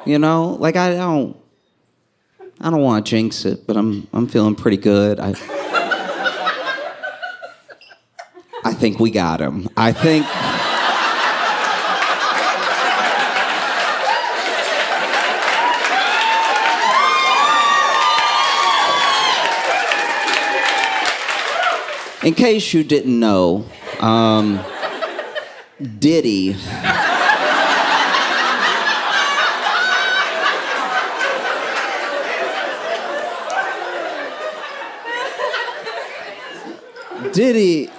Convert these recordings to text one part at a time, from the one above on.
You know, like I don't want to jinx it, but I'm feeling pretty good. I think we got him. I think. In case you didn't know, Diddy. Diddy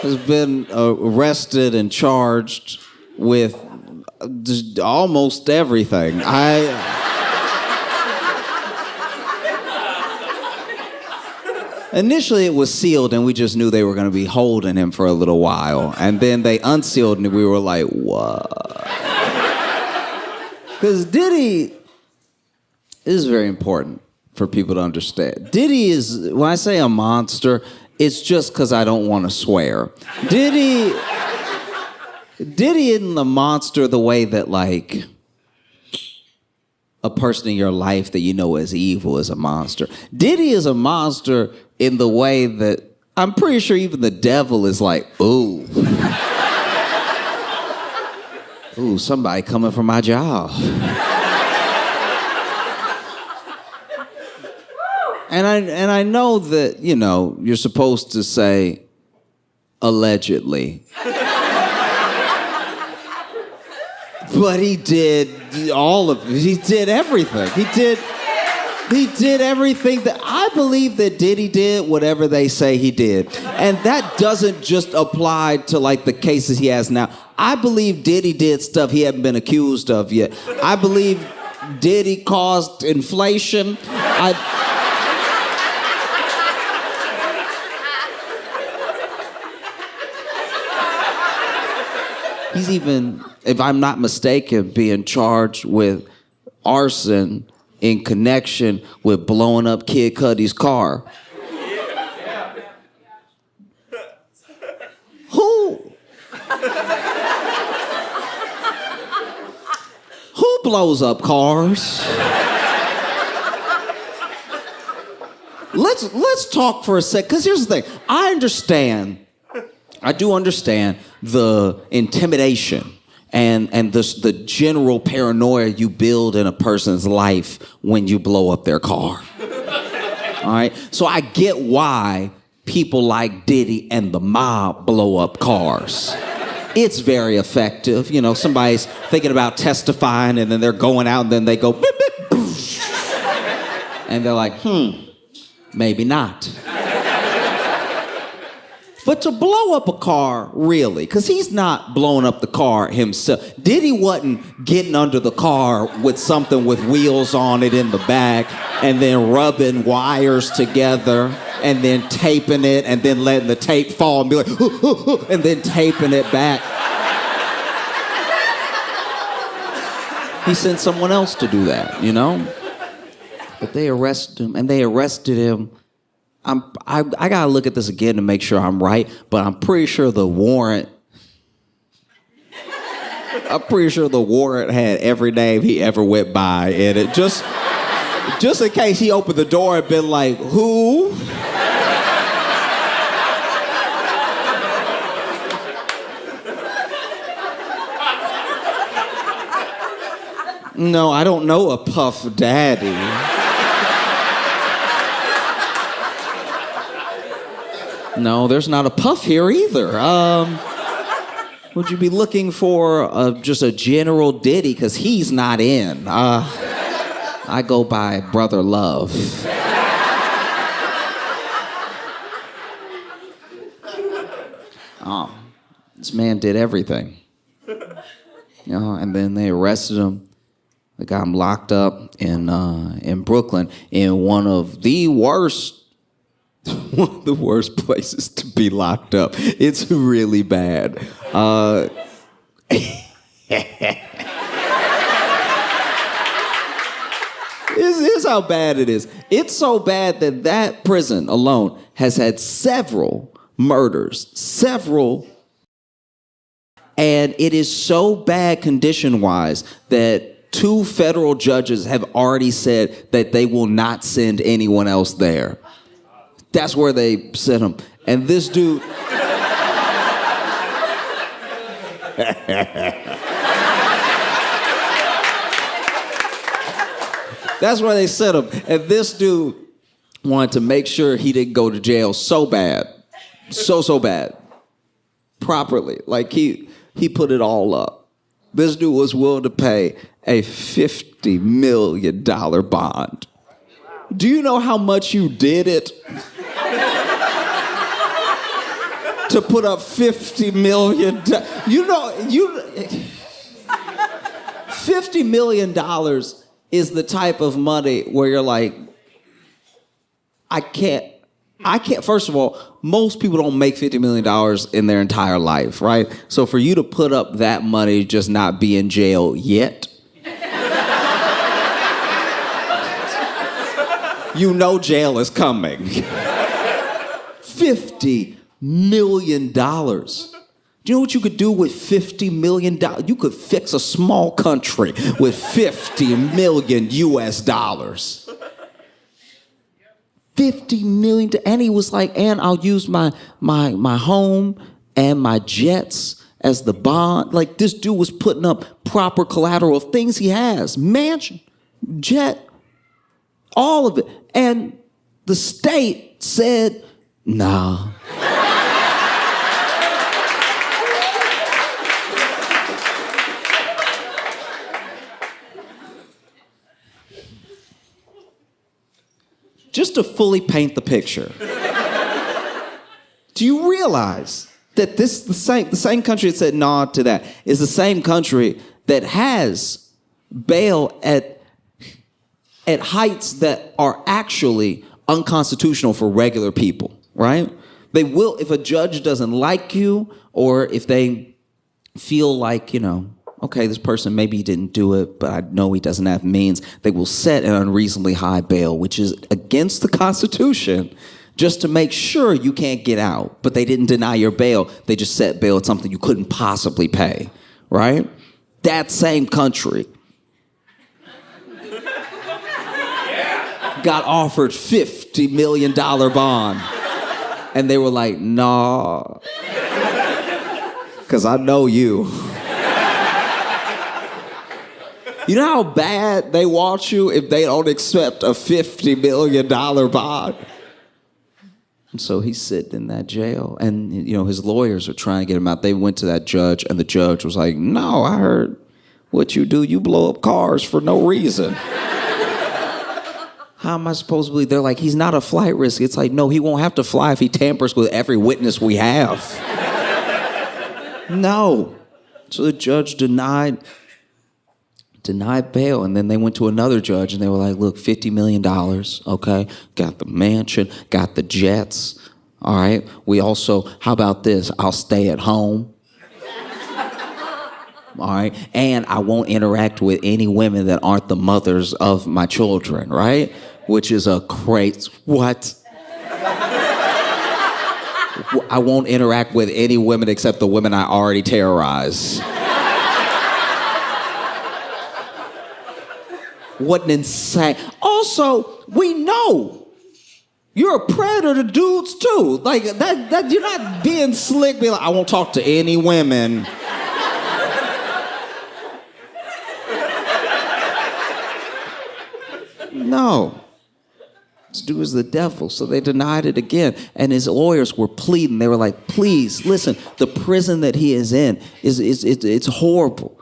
has been arrested and charged with just almost everything. Initially, it was sealed, and we just knew they were going to be holding him for a little while. And then they unsealed, and we were like, what? Because Diddy is very important for people to understand. Diddy is, when I say a monster, it's just because I don't want to swear. Diddy isn't a monster the way that, like, a person in your life that you know is evil is a monster. Diddy is a monster in the way that I'm pretty sure even the devil is like, ooh. Ooh, somebody coming for my job. And I know that, you know, you're supposed to say allegedly. But he did all of it. He did everything. He did everything that I believe that Diddy did whatever they say he did. And that doesn't just apply to like the cases he has now. I believe Diddy did stuff he hadn't been accused of yet. I believe Diddy caused inflation. He's even, if I'm not mistaken, being charged with arson in connection with blowing up Kid Cudi's car. Who blows up cars? Let's talk for a sec, because here's the thing. I do understand the intimidation and the general paranoia you build in a person's life when you blow up their car. All right? So I get why people like Diddy and the mob blow up cars. It's very effective. You know, somebody's thinking about testifying and then they're going out and then they go, beep, beep, boosh. And they're like, maybe not. But to blow up a car, really, because he's not blowing up the car himself. Diddy wasn't getting under the car with something with wheels on it in the back and then rubbing wires together and then taping it and then letting the tape fall and be like, and then taping it back. He sent someone else to do that, you know? But they arrested him, and they arrested him. I gotta look at this again to make sure I'm right, but I'm pretty sure the warrant had every name he ever went by in it. Just in case he opened the door and been like, who? No, I don't know a Puff Daddy. No, there's not a Puff here either. Would you be looking for just a general Diddy? Because he's not in. I go by Brother Love. This man did everything. You know, and then they arrested him. They got him locked up in Brooklyn in one of the worst places to be locked up. It's really bad. Here's how bad it is. It's so bad that that prison alone has had several murders, several And it is so bad condition-wise that 2 federal judges have already said that they will not send anyone else there. That's where they sent him. And this dude... That's where they sent him. And this dude wanted to make sure he didn't go to jail so bad. So bad. Properly. Like, he put it all up. This dude was willing to pay a $50 million bond. Do you know how much you did it? To put up $50 million. $50 million is the type of money where you're like, I can't, first of all, most people don't make $50 million in their entire life, right? So for you to put up that money, just not be in jail yet, you know jail is coming. $50 million. Do you know what you could do with $50 million? You could fix a small country with $50 million US dollars. $50 million, and he was like, and I'll use my home and my jets as the bond. Like, this dude was putting up proper collateral of things he has. Mansion, jet, all of it. And the state said, nah. Just to fully paint the picture, do you realize that the same country that said nah to that is the same country that has bail at heights that are actually unconstitutional for regular people, right? They will, if a judge doesn't like you, or if they feel like, okay, this person maybe didn't do it, but I know he doesn't have means, they will set an unreasonably high bail, which is against the Constitution, just to make sure you can't get out. But they didn't deny your bail. They just set bail at something you couldn't possibly pay, right? That same country got offered $50 million bond. And they were like, nah, because I know you. You know how bad they want you if they don't accept a $50 million bond? And so he's sitting in that jail, and his lawyers are trying to get him out. They went to that judge, and the judge was like, no, I heard what you do. You blow up cars for no reason. How am I supposed to believe? They're like, he's not a flight risk. It's like, no, he won't have to fly if he tampers with every witness we have. No. So the judge denied bail, and then they went to another judge, and they were like, look, $50 million, okay? Got the mansion, got the jets, all right? We also, how about this? I'll stay at home, all right? And I won't interact with any women that aren't the mothers of my children, right? Which is a crazy, what? I won't interact with any women except the women I already terrorize. What an insane. Also, we know you're a predator to dudes too. Like that you're not being slick, being like, I won't talk to any women. No. This dude is the devil. So they denied it again. And his lawyers were pleading. They were like, please, listen, the prison that he is in it's horrible.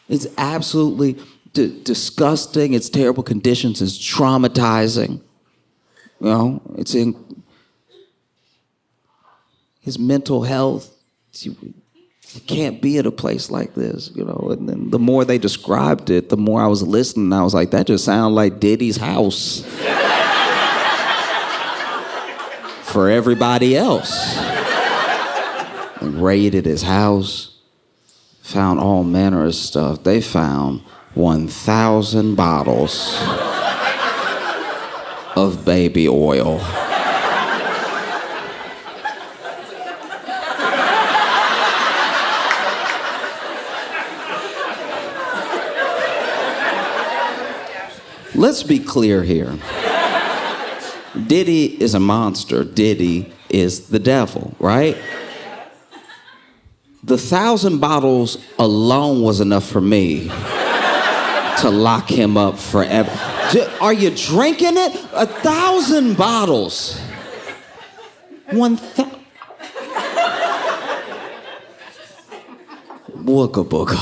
It's absolutely disgusting. It's terrible conditions. It's traumatizing. It's in his mental health. You can't be at a place like this, And then the more they described it, the more I was listening. I was like, that just sounds like Diddy's house for everybody else. And raided his house, found all manner of stuff. They found 1,000 bottles of baby oil. Let's be clear here. Diddy is a monster. Diddy is the devil, right? The 1,000 bottles alone was enough for me to lock him up forever. Are you drinking it? 1,000 bottles. 1,000. Wooga booga.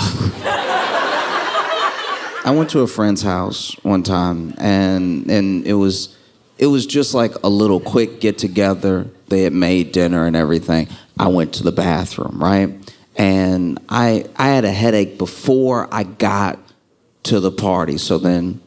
I went to a friend's house one time, and it was just like a little quick get together. They had made dinner and everything. I went to the bathroom, right? And I had a headache before I got to the party. So then,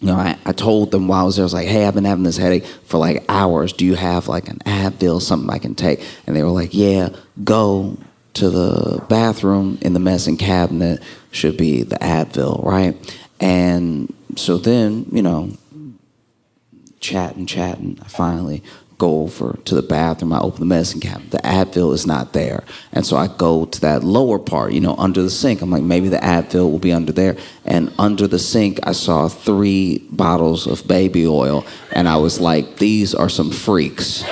I told them while I was there, I was like, hey, I've been having this headache for like hours. Do you have like an Advil, something I can take? And they were like, yeah, go to the bathroom in the medicine cabinet, should be the Advil, right? And so then, chatting, I finally go over to the bathroom. I open the medicine cabinet. The Advil is not there. And so I go to that lower part, under the sink. I'm like, maybe the Advil will be under there. And under the sink, I saw 3 bottles of baby oil. And I was like, these are some freaks.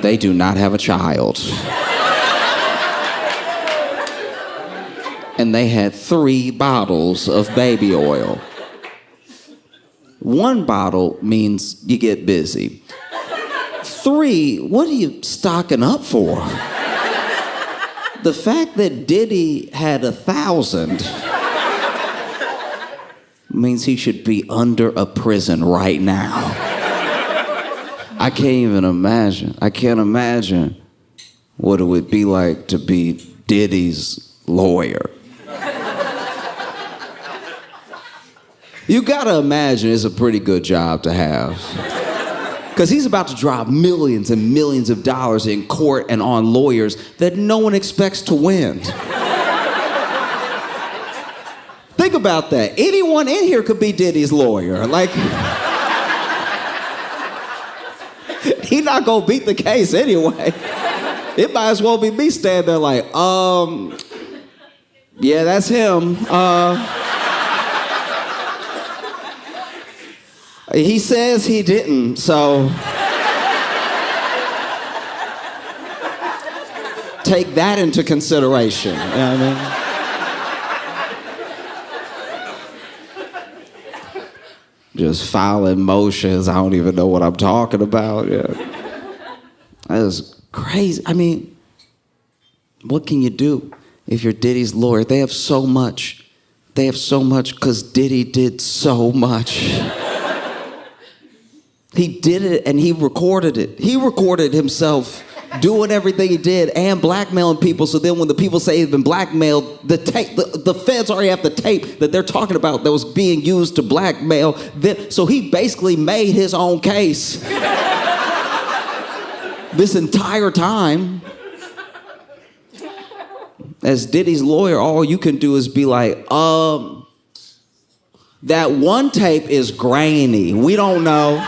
They do not have a child. And they had 3 bottles of baby oil. 1 bottle means you get busy. 3, what are you stocking up for? The fact that Diddy had 1,000 means he should be under a prison right now. I can't even imagine. I can't imagine what it would be like to be Diddy's lawyer. You gotta imagine it's a pretty good job to have. Because he's about to drop millions and millions of dollars in court and on lawyers that no one expects to win. Think about that. Anyone in here could be Diddy's lawyer. Like, he not gonna beat the case anyway. It might as well be me standing there like, yeah, that's him. He says he didn't, so take that into consideration. You know what I mean? Just filing motions. I don't even know what I'm talking about. Yeah. That is crazy. I mean, what can you do if you're Diddy's lawyer? They have so much. They have so much because Diddy did so much. He did it and he recorded it. He recorded himself doing everything he did and blackmailing people. So then when the people say he's been blackmailed, the tape, the feds already have the tape that they're talking about that was being used to blackmail them. So he basically made his own case this entire time. As Diddy's lawyer, all you can do is be like, that one tape is grainy. We don't know.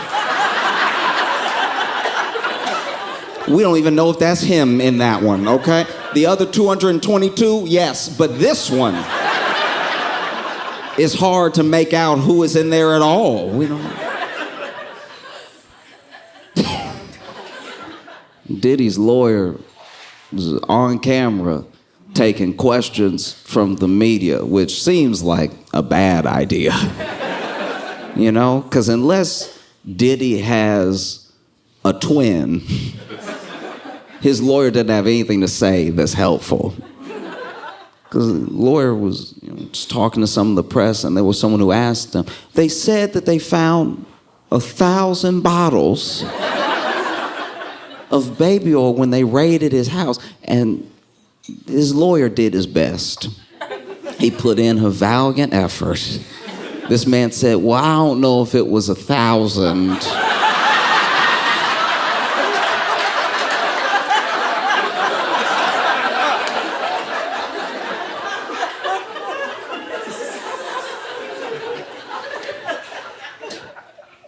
We don't even know if that's him in that one, okay? The other 222, yes, but this one is hard to make out who is in there at all. We don't. Diddy's lawyer was on camera taking questions from the media, which seems like a bad idea. Because unless Diddy has a twin, his lawyer didn't have anything to say that's helpful. Because the lawyer was just talking to some of the press, and there was someone who asked them. They said that they found 1,000 bottles of baby oil when they raided his house, and his lawyer did his best. He put in a valiant effort. This man said, well, I don't know if it was 1,000.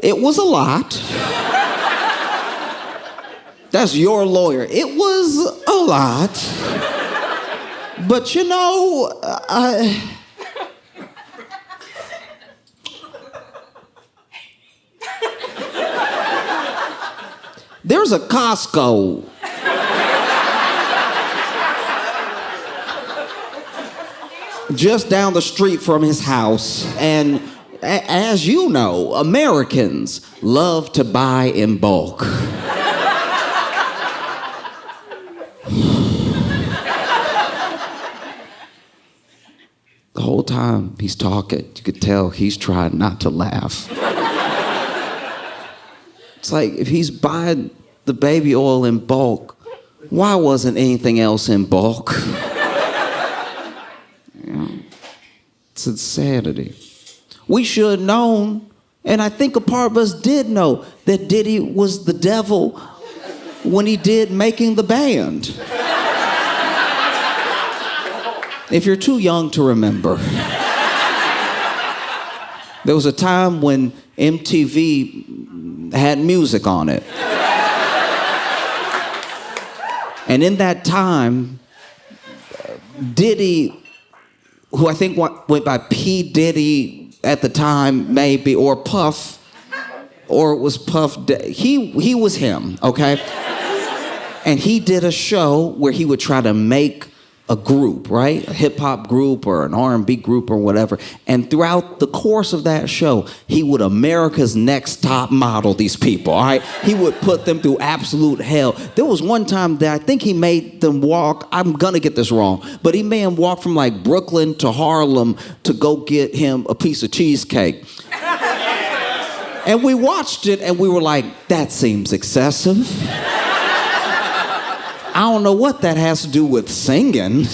It was a lot. That's your lawyer. It was a lot. But you know, there's a Costco just down the street from his house, and as you know, Americans love to buy in bulk. The whole time he's talking, you could tell he's trying not to laugh. It's like, if he's buying the baby oil in bulk, why wasn't anything else in bulk? It's insanity. We should have known, and I think a part of us did know, that Diddy was the devil when he did Making the Band. If you're too young to remember, there was a time when MTV had music on it. And in that time, Diddy, who I think went by P. Diddy at the time, maybe, or Puff, or it was Puff, he was him, okay? And he did a show where he would try to make a group, right? A hip-hop group or an R&B group or whatever. And throughout the course of that show, he would America's Next Top Model these people, all right? He would put them through absolute hell. There was one time that I think he made them walk, I'm gonna get this wrong, but he made them walk from like Brooklyn to Harlem to go get him a piece of cheesecake. And we watched it and we were like, that seems excessive. I don't know what that has to do with singing.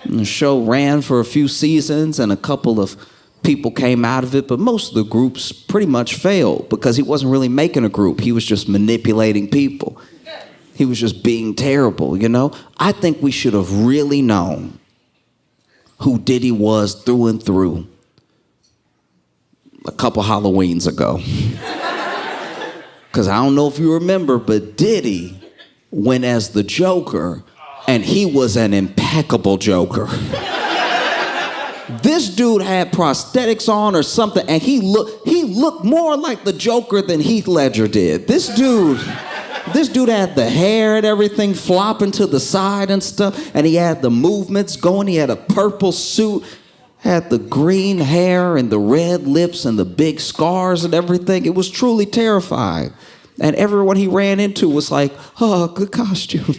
The show ran for a few seasons and a couple of people came out of it, but most of the groups pretty much failed because he wasn't really making a group. He was just manipulating people. He was just being terrible, you know? I think we should have really known who Diddy was through and through a couple Halloweens ago. Because I don't know if you remember, but Diddy went as the Joker, and he was an impeccable Joker. This dude had prosthetics on or something, and he looked more like the Joker than Heath Ledger did. This dude had the hair and everything flopping to the side and stuff, and he had the movements going. He had a purple suit, had the green hair and the red lips and the big scars and everything. It was truly terrifying. And everyone he ran into was like, oh, good costume.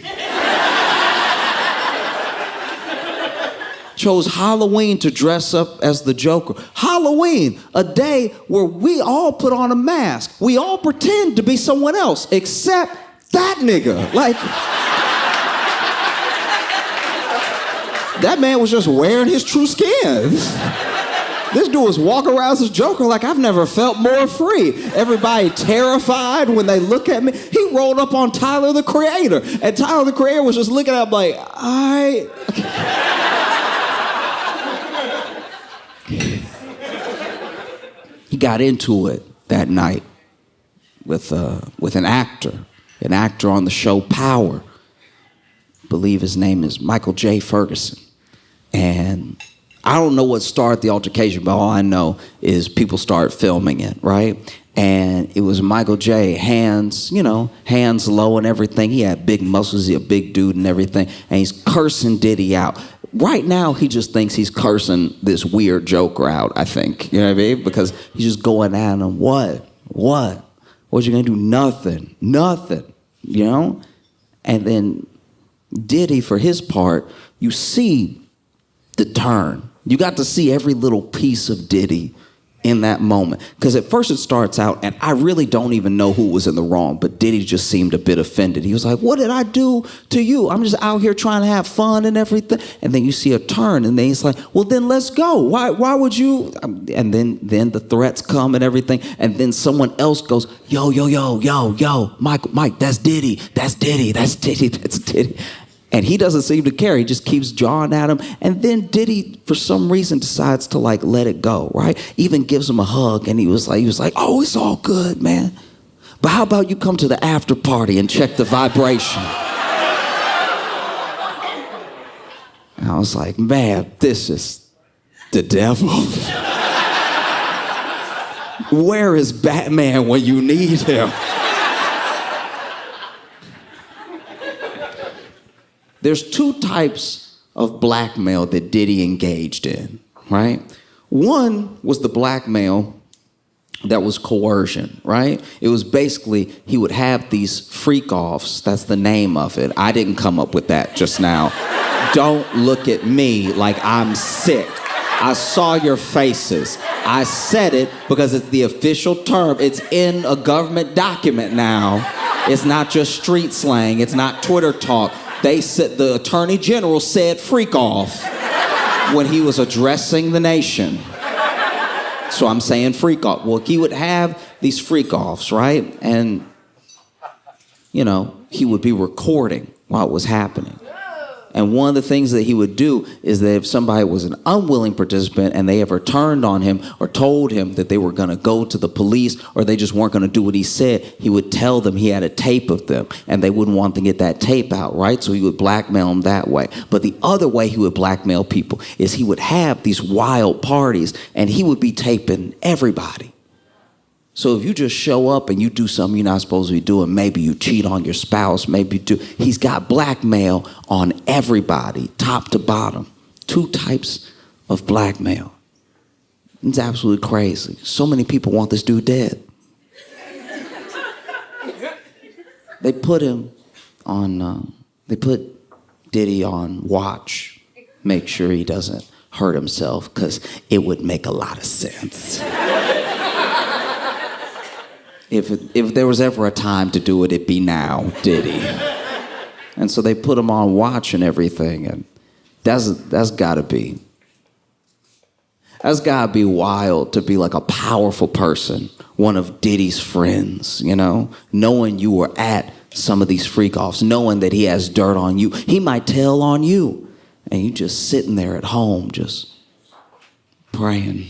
Chose Halloween to dress up as the Joker. Halloween, a day where we all put on a mask. We all pretend to be someone else, except that nigga. Like, that man was just wearing his true skin. This dude was walking around as a Joker like, I've never felt more free. Everybody terrified when they look at me. He rolled up on Tyler, the Creator. And Tyler, the Creator, was just looking at him like, He got into it that night with an actor on the show Power. I believe his name is Michael J. Ferguson. And I don't know what started the altercation, but all I know is people started filming it, right? And it was Michael J. hands low and everything. He had big muscles, he a big dude and everything. And he's cursing Diddy out. Right now, he just thinks he's cursing this weird Joker out, I think. You know what I mean? Because he's just going at him, what? What you gonna do? Nothing, you know? And then Diddy, for his part, you see the turn. You got to see every little piece of Diddy in that moment. Because at first it starts out, and I really don't even know who was in the wrong, but Diddy just seemed a bit offended. He was like, what did I do to you? I'm just out here trying to have fun and everything. And then you see a turn, and then he's like, well, then let's go. Why would you? And then the threats come and everything, and then someone else goes, yo, Mike, that's Diddy. And he doesn't seem to care. He just keeps jawing at him. And then Diddy, for some reason, decides to like let it go, right? Even gives him a hug. And he was like, oh, it's all good, man. But how about you come to the after party and check the vibration? And I was like, man, this is the devil. Where is Batman when you need him? There's two types of blackmail that Diddy engaged in, right? One was the blackmail that was coercion, right? It was basically, he would have these freak-offs. That's the name of it. I didn't come up with that just now. Don't look at me like I'm sick. I saw your faces. I said it because it's the official term. It's in a government document now. It's not just street slang. It's not Twitter talk. They said, the Attorney General said freak off when he was addressing the nation. So I'm saying freak off. Well, he would have these freak offs, right? And, you know, he would be recording while it was happening. And one of the things that he would do is that if somebody was an unwilling participant and they ever turned on him or told him that they were going to go to the police or they just weren't going to do what he said, he would tell them he had a tape of them and they wouldn't want to get that tape out, right? So he would blackmail them that way. But the other way he would blackmail people is he would have these wild parties and he would be taping everybody. So if you just show up and you do something you're not supposed to be doing, maybe you cheat on your spouse, maybe you do. He's got blackmail on everybody, top to bottom. Two types of blackmail. It's absolutely crazy. So many people want this dude dead. They put Diddy on watch, make sure he doesn't hurt himself, because it would make a lot of sense. If there was ever a time to do it, it'd be now, Diddy. And so they put him on watch and everything, and that's gotta be wild to be like a powerful person, one of Diddy's friends, you know, knowing you were at some of these freak-offs, knowing that he has dirt on you. He might tell on you, and you just sitting there at home just praying.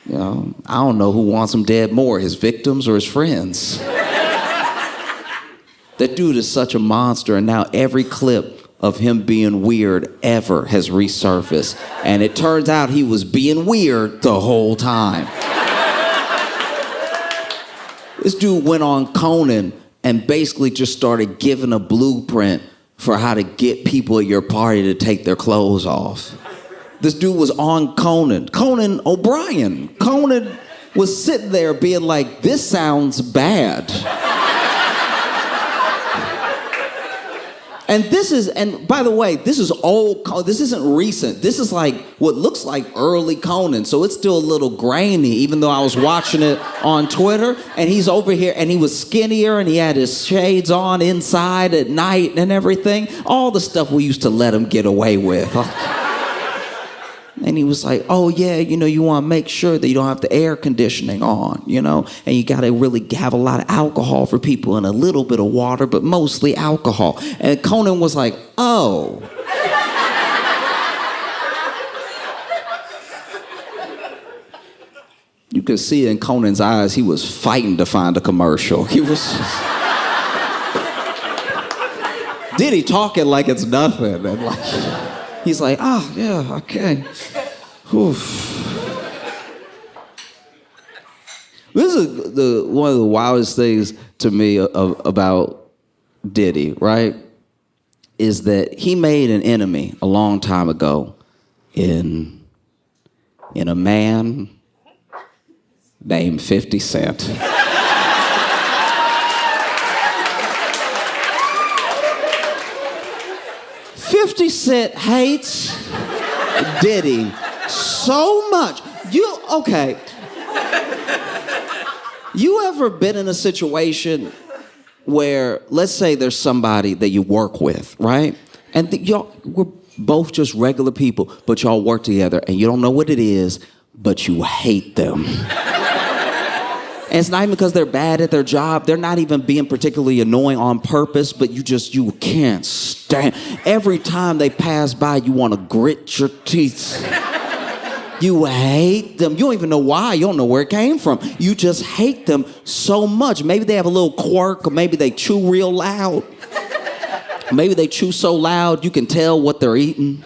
You know, I don't know who wants him dead more, his victims or his friends. That dude is such a monster, and now every clip of him being weird ever has resurfaced. And it turns out he was being weird the whole time. This dude went on Conan and basically just started giving a blueprint for how to get people at your party to take their clothes off. This dude was on Conan O'Brien. Conan was sitting there being like, this sounds bad. And by the way, this is old, this isn't recent. This is like what looks like early Conan, so it's still a little grainy, even though I was watching it on Twitter, and he's over here, and he was skinnier, and he had his shades on inside at night and everything. All the stuff we used to let him get away with. And he was like, oh yeah, you know, you want to make sure that you don't have the air conditioning on, you know, and you got to really have a lot of alcohol for people and a little bit of water, but mostly alcohol. And Conan was like, oh. You could see in Conan's eyes, he was fighting to find a commercial. He was Diddy talking like it's nothing. And like, he's like, oh, yeah, okay. Oof. This is one of the wildest things to me about Diddy, right? Is that he made an enemy a long time ago in a man named 50 Cent. 50 Cent hates Diddy so much. Okay. You ever been in a situation where, let's say there's somebody that you work with, right? And y'all, we're both just regular people, but y'all work together and you don't know what it is, but you hate them. And it's not even because they're bad at their job. They're not even being particularly annoying on purpose, but you can't stand. Every time they pass by, you want to grit your teeth. You hate them. You don't even know why. You don't know where it came from. You just hate them so much. Maybe they have a little quirk, or maybe they chew real loud. Maybe they chew so loud you can tell what they're eating.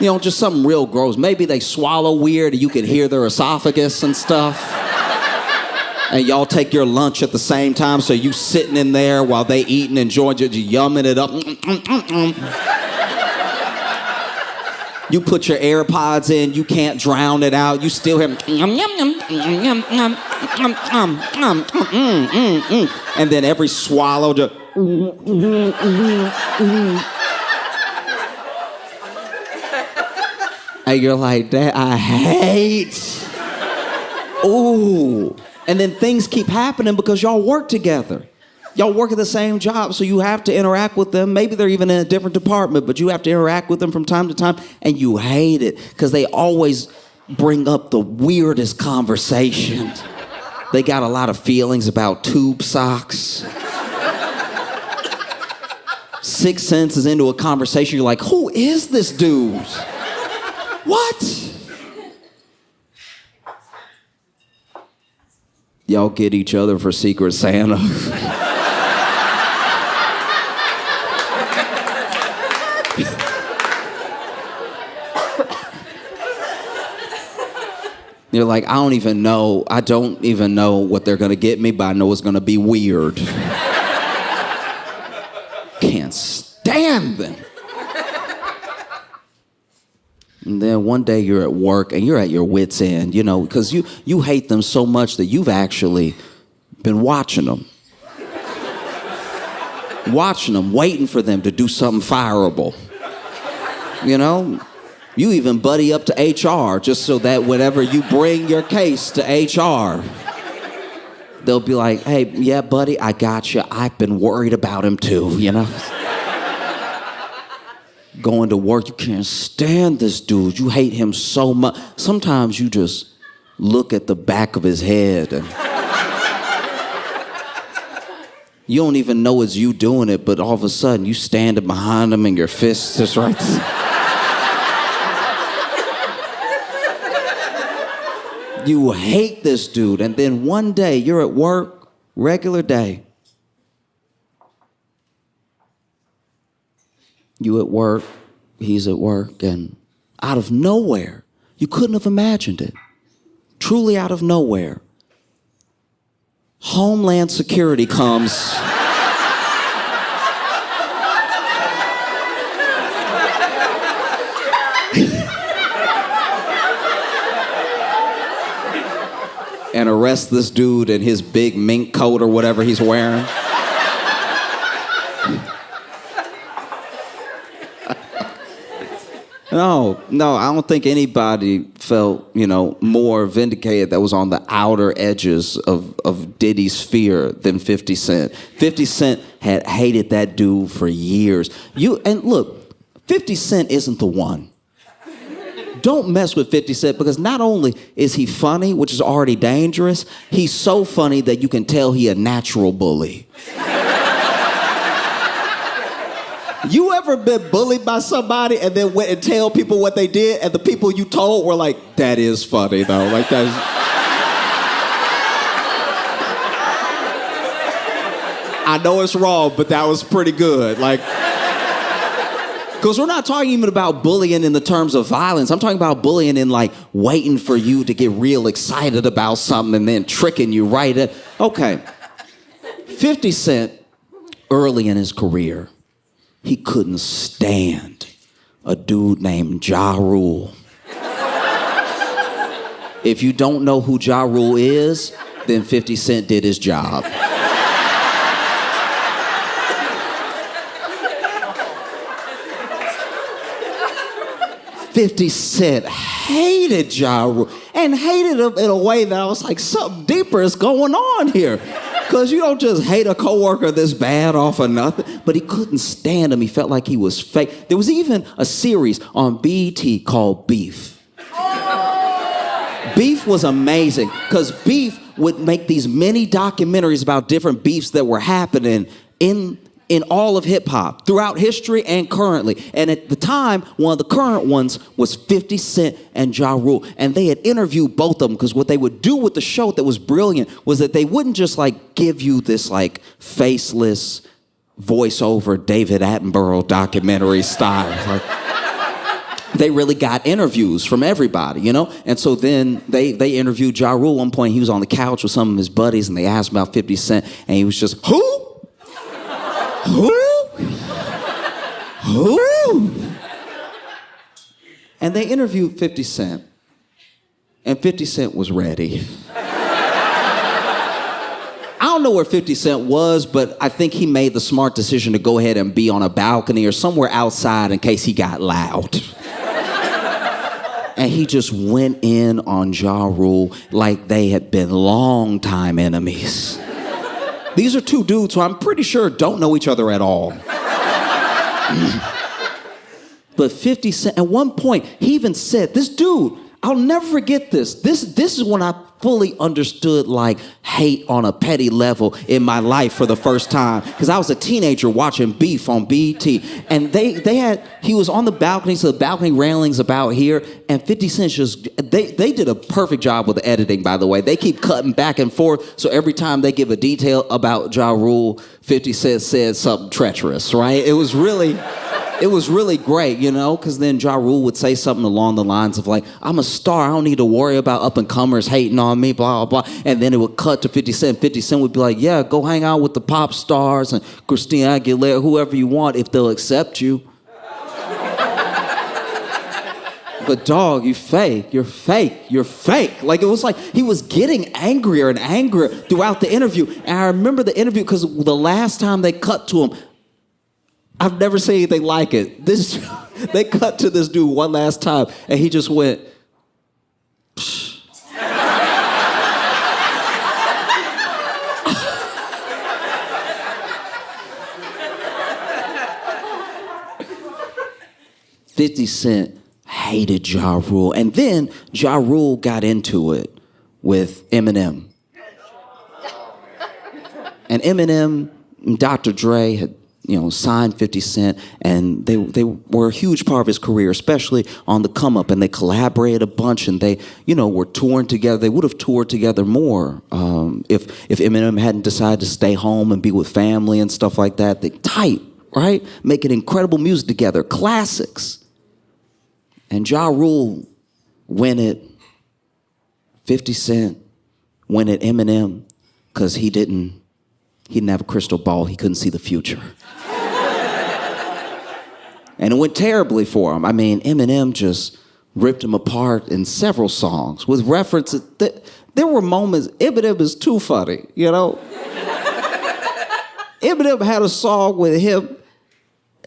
You know, just something real gross. Maybe they swallow weird and you can hear their esophagus and stuff. And y'all take your lunch at the same time, so you sitting in there while they eating, enjoying it, yumming it up. You put your AirPods in, you can't drown it out. You still hear and then every swallow just and you're like, that I hate. Ooh. And then things keep happening because y'all work together. Y'all work at the same job, so you have to interact with them. Maybe they're even in a different department, but you have to interact with them from time to time, and you hate it because they always bring up the weirdest conversations. They got a lot of feelings about tube socks. 6 sentences into a conversation, you're like, who is this dude? What? Y'all get each other for Secret Santa. You're like, I don't even know what they're gonna get me, but I know it's gonna be weird. Can't stand them. And then one day you're at work and you're at your wit's end, you know, because you hate them so much that you've actually been watching them. Watching them, waiting for them to do something fireable. You know? You even buddy up to HR just so that whenever you bring your case to HR, they'll be like, hey, yeah, buddy, I got you. I've been worried about him too, you know? Going to work, you can't stand this dude. You hate him so much. Sometimes you just look at the back of his head and you don't even know it's you doing it, but all of a sudden you standing behind him and your fist is right there. You hate this dude, and then one day you're at work, regular day. You at work, he's at work, and out of nowhere, you couldn't have imagined it. Truly out of nowhere, Homeland Security comes. And arrest this dude in his big mink coat or whatever he's wearing. No, I don't think anybody felt, more vindicated that was on the outer edges of Diddy's sphere than 50 Cent. 50 Cent had hated that dude for years. And look, 50 Cent isn't the one. Don't mess with 50 Cent because not only is he funny, which is already dangerous, he's so funny that you can tell he a natural bully. You ever been bullied by somebody and then went and tell people what they did and the people you told were like, that is funny though, like that's... I know it's wrong, but that was pretty good, like... Because we're not talking even about bullying in the terms of violence. I'm talking about bullying in like waiting for you to get real excited about something and then tricking you right at... Okay. 50 Cent, early in his career, he couldn't stand a dude named Ja Rule. If you don't know who Ja Rule is, then 50 Cent did his job. 50 Cent hated Ja Rule and hated him in a way that I was like, something deeper is going on here. Because you don't just hate a coworker this bad off of nothing. But he couldn't stand him. He felt like he was fake. There was even a series on BET called Beef. Beef was amazing because Beef would make these mini documentaries about different beefs that were happening in all of hip-hop, throughout history and currently. And at the time, one of the current ones was 50 Cent and Ja Rule. And they had interviewed both of them because what they would do with the show that was brilliant was that they wouldn't just like give you this like faceless, voiceover David Attenborough documentary style. Like, they really got interviews from everybody, you know? And so then they interviewed Ja Rule. At one point, he was on the couch with some of his buddies, and they asked him about 50 Cent, and he was just, who? Who? Who? And they interviewed 50 Cent, and 50 Cent was ready. I don't know where 50 Cent was, but I think he made the smart decision to go ahead and be on a balcony or somewhere outside in case he got loud. And he just went in on Ja Rule like they had been longtime enemies. These are two dudes who I'm pretty sure don't know each other at all. But 50 Cent, at one point, he even said, this dude, I'll never forget this. This is when I fully understood like hate on a petty level in my life for the first time. Because I was a teenager watching Beef on BET. And he was on the balcony, so the balcony railing's about here. And 50 Cent just, they did a perfect job with the editing, by the way. They keep cutting back and forth. So every time they give a detail about Ja Rule, 50 Cent said something treacherous, right? It was really great, you know, because then Ja Rule would say something along the lines of like, I'm a star, I don't need to worry about up-and-comers hating on me, blah, blah, blah. And then it would cut to 50 Cent. 50 Cent would be like, yeah, go hang out with the pop stars and Christina Aguilera, whoever you want, if they'll accept you. But dog, you fake, you're fake, you're fake. Like, it was like he was getting angrier and angrier throughout the interview. And I remember the interview because the last time they cut to him, I've never seen anything like it. They cut to this dude one last time, and he just went, psh. 50 Cent hated Ja Rule. And then Ja Rule got into it with Eminem. And Eminem and Dr. Dre had, you know, signed 50 Cent, and they were a huge part of his career, especially on the come up, and they collaborated a bunch, and they, you know, were touring together. They would have toured together more if Eminem hadn't decided to stay home and be with family and stuff like that. They tight, right? Making incredible music together, classics. And Ja Rule went at 50 Cent, went at Eminem, because he didn't have a crystal ball. He couldn't see the future. And it went terribly for him. I mean, Eminem just ripped him apart in several songs with references. There were moments, Eminem is too funny, you know? Eminem had a song with him.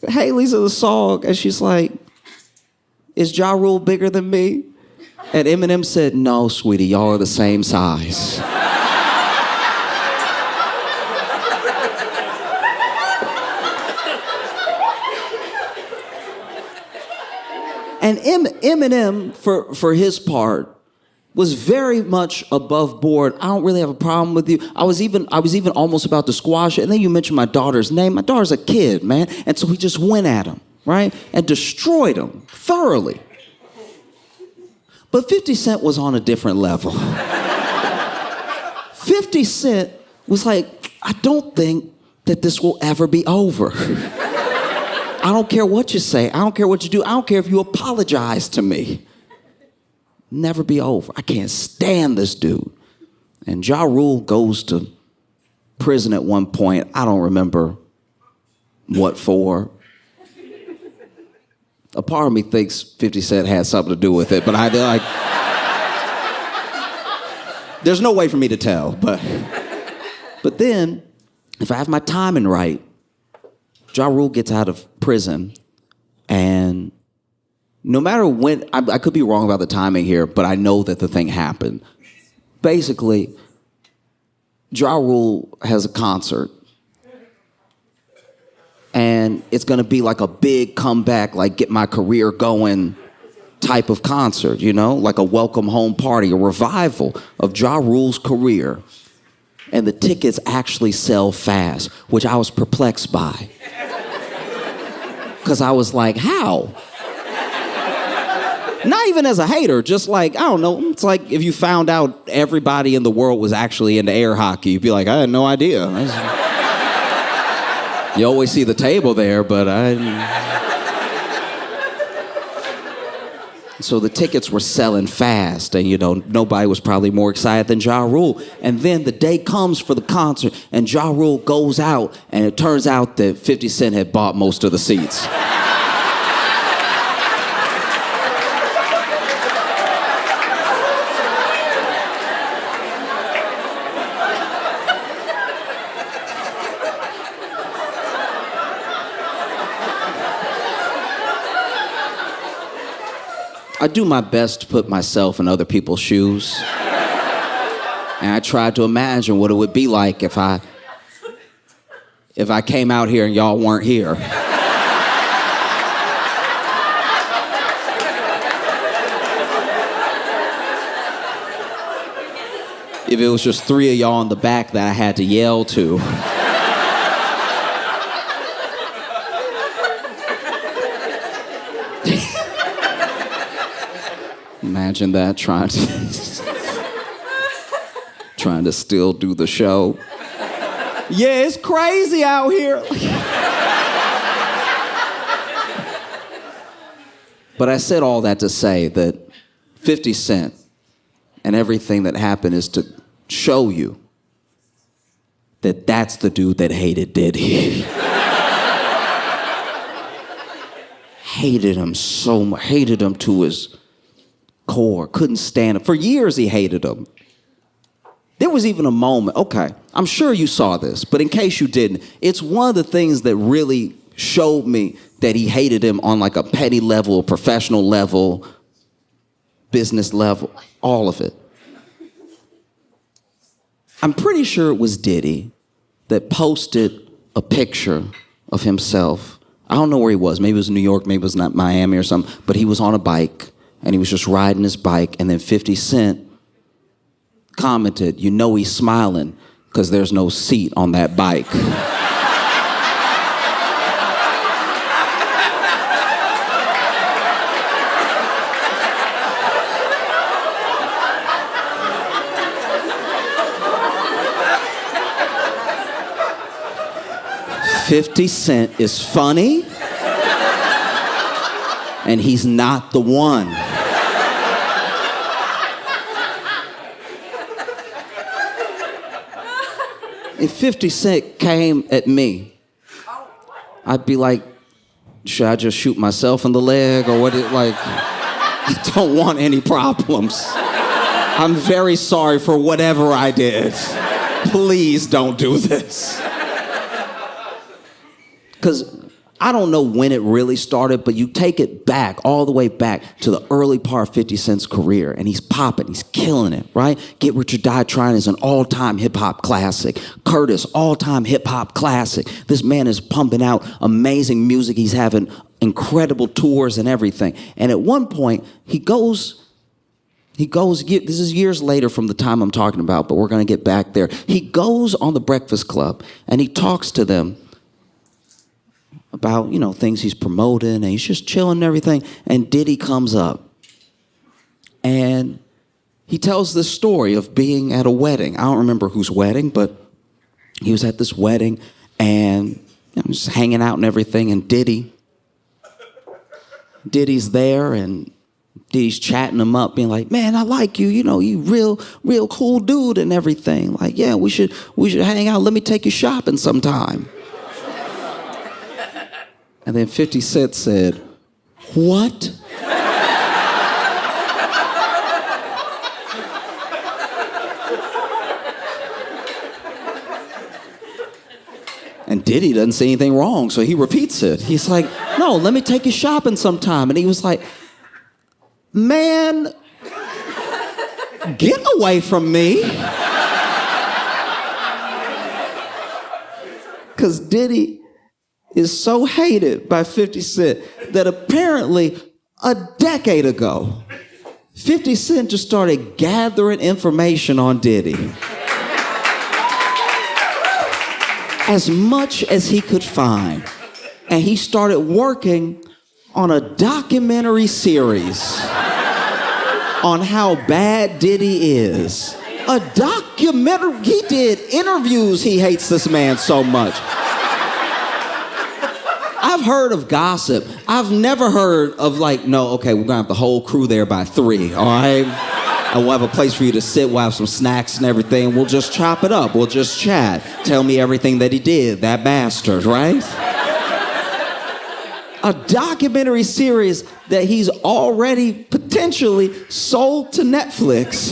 Haley's in the song, and she's like, is Ja Rule bigger than me? And Eminem said, no, sweetie, y'all are the same size. And Eminem, for his part, was very much above board. I don't really have a problem with you. I was even almost about to squash it. And then you mentioned my daughter's name. My daughter's a kid, man. And so he just went at him, right? And destroyed him thoroughly. But 50 Cent was on a different level. 50 Cent was like, I don't think that this will ever be over. I don't care what you say. I don't care what you do. I don't care if you apologize to me. Never be over. I can't stand this dude. And Ja Rule goes to prison at one point. I don't remember what for. A part of me thinks 50 Cent had something to do with it, but there's no way for me to tell. But then, if I have my timing right, Ja Rule gets out of prison, and no matter when, I could be wrong about the timing here, but I know that the thing happened. Basically, Ja Rule has a concert, and it's gonna be like a big comeback, like get my career going type of concert, you know? Like a welcome home party, a revival of Ja Rule's career. And the tickets actually sell fast, which I was perplexed by. Because I was like, how? Not even as a hater, just like, I don't know. It's like if you found out everybody in the world was actually into air hockey, you'd be like, I had no idea. You always see the table there, but So the tickets were selling fast, and nobody was probably more excited than Ja Rule. And then the day comes for the concert, and Ja Rule goes out, and it turns out that 50 Cent had bought most of the seats. I do my best to put myself in other people's shoes. And I tried to imagine what it would be like if I came out here and y'all weren't here. If it was just 3 of y'all in the back that I had to yell to. Imagine that, trying to still do the show. Yeah, it's crazy out here. But I said all that to say that 50 Cent and everything that happened is to show you that that's the dude that hated Diddy. Hated him so much, hated him to his core, couldn't stand him. For years he hated him. There was even a moment, okay, I'm sure you saw this, but in case you didn't, it's one of the things that really showed me that he hated him on like a petty level, a professional level, business level, all of it. I'm pretty sure it was Diddy that posted a picture of himself. I don't know where he was. Maybe it was New York, maybe it was not Miami or something, but he was on a bike. And he was just riding his bike, and then 50 Cent commented, he's smiling because there's no seat on that bike. $50 Cent is funny, and he's not the one. If 50 Cent came at me, I'd be like, should I just shoot myself in the leg or what? I don't want any problems. I'm very sorry for whatever I did. Please don't do this. Because I don't know when it really started, but you take it back, all the way back to the early part of 50 Cent's career, and he's popping, he's killing it, right? Get Rich or Die Trying is an all-time hip-hop classic. Curtis, all-time hip-hop classic. This man is pumping out amazing music. He's having incredible tours and everything. And at one point, he goes, this is years later from the time I'm talking about, but we're going to get back there. He goes on the Breakfast Club, and he talks to them about, things he's promoting, and he's just chilling and everything. And Diddy comes up, and he tells this story of being at a wedding. I don't remember whose wedding, but he was at this wedding, and just hanging out and everything, and Diddy's there, and Diddy's chatting him up, being like, man, I like you, you real cool dude and everything. Like, yeah, we should hang out. Let me take you shopping sometime. And then 50 Cent said, what? And Diddy doesn't see anything wrong, so he repeats it. He's like, no, let me take you shopping sometime. And he was like, man, get away from me. Because Diddy is so hated by 50 Cent that apparently a decade ago, 50 Cent just started gathering information on Diddy. As much as he could find. And he started working on a documentary series on how bad Diddy is. A documentary, he did interviews, he hates this man so much. I've heard of gossip. I've never heard of like, no, okay, we're gonna have the whole crew there by 3, all right? And we'll have a place for you to sit, we'll have some snacks and everything. We'll just chop it up, we'll just chat. Tell me everything that he did, that bastard, right? A documentary series that he's already potentially sold to Netflix.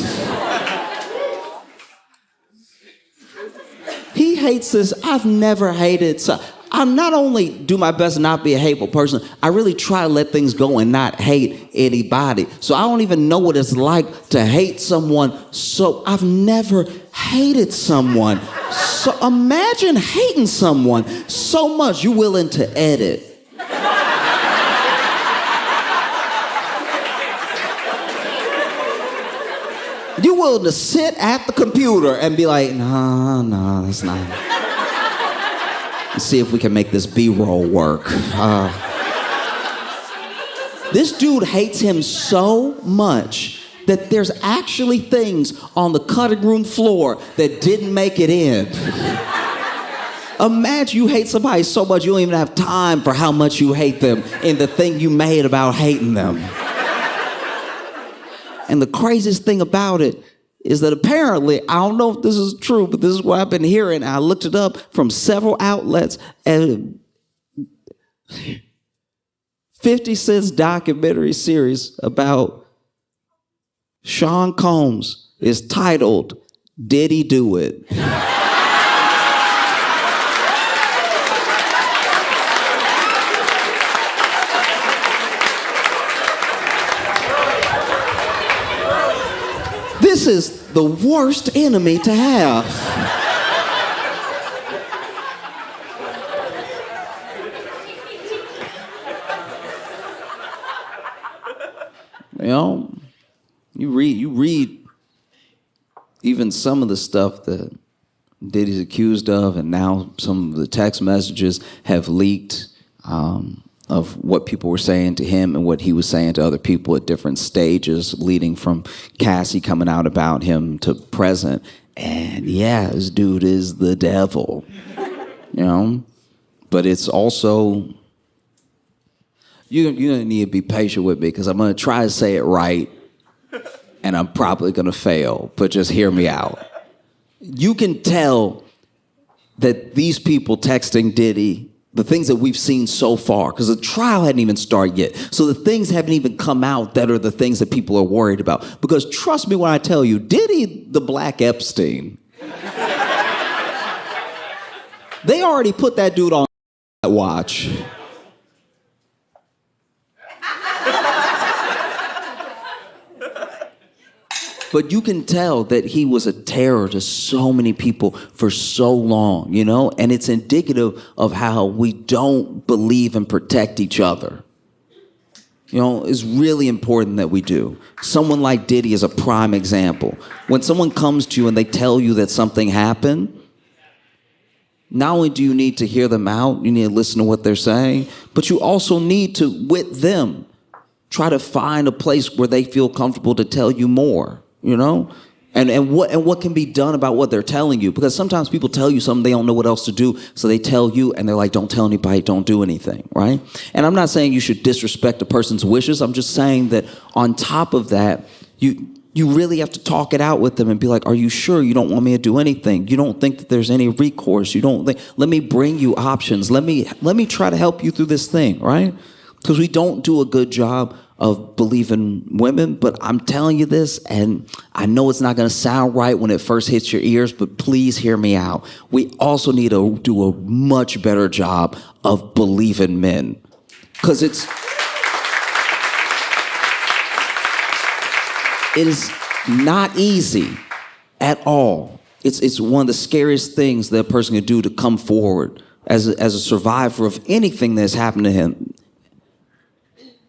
He hates this. I've never hated. So I not only do my best to not be a hateful person, I really try to let things go and not hate anybody. So I don't even know what it's like to hate someone. So I've never hated someone. So imagine hating someone so much you're willing to edit. You're willing to sit at the computer and be like, no, that's not. Let's see if we can make this B-roll work. This dude hates him so much that there's actually things on the cutting room floor that didn't make it in. Imagine you hate somebody so much you don't even have time for how much you hate them in the thing you made about hating them. And the craziest thing about it is that apparently, I don't know if this is true, but this is what I've been hearing. I looked it up from several outlets, and 50 Cent's documentary series about Sean Combs is titled, Diddy Do It? This is the worst enemy to have. You know, you read even some of the stuff that Diddy's accused of, and now some of the text messages have leaked of what people were saying to him and what he was saying to other people at different stages, leading from Cassie coming out about him to present. And yeah, this dude is the devil, you know? But it's also, you're gonna need to be patient with me because I'm gonna try to say it right and I'm probably gonna fail, but just hear me out. You can tell that these people texting Diddy, the things that we've seen so far, because the trial hadn't even started yet. So the things haven't even come out that are the things that people are worried about. Because trust me when I tell you, Diddy the Black Epstein, they already put that dude on watch. But you can tell that he was a terror to so many people for so long, you know? And it's indicative of how we don't believe and protect each other. You know, it's really important that we do. Someone like Diddy is a prime example. When someone comes to you and they tell you that something happened, not only do you need to hear them out, you need to listen to what they're saying, but you also need to, with them, try to find a place where they feel comfortable to tell you more. You know, and what can be done about what they're telling you? Because sometimes people tell you something, they don't know what else to do, so they tell you, and they're like, don't tell anybody, don't do anything, right? And I'm not saying you should disrespect a person's wishes. I'm just saying that on top of that, you really have to talk it out with them and be like, are you sure you don't want me to do anything? You don't think that there's any recourse? You don't think, let me bring you options. Let me try to help you through this thing, right? Because we don't do a good job of believing women, but I'm telling you this, and I know it's not going to sound right when it first hits your ears, but please hear me out. We also need to do a much better job of believing men. Because it is not easy at all. It's one of the scariest things that a person can do to come forward as a survivor of anything that's happened to him.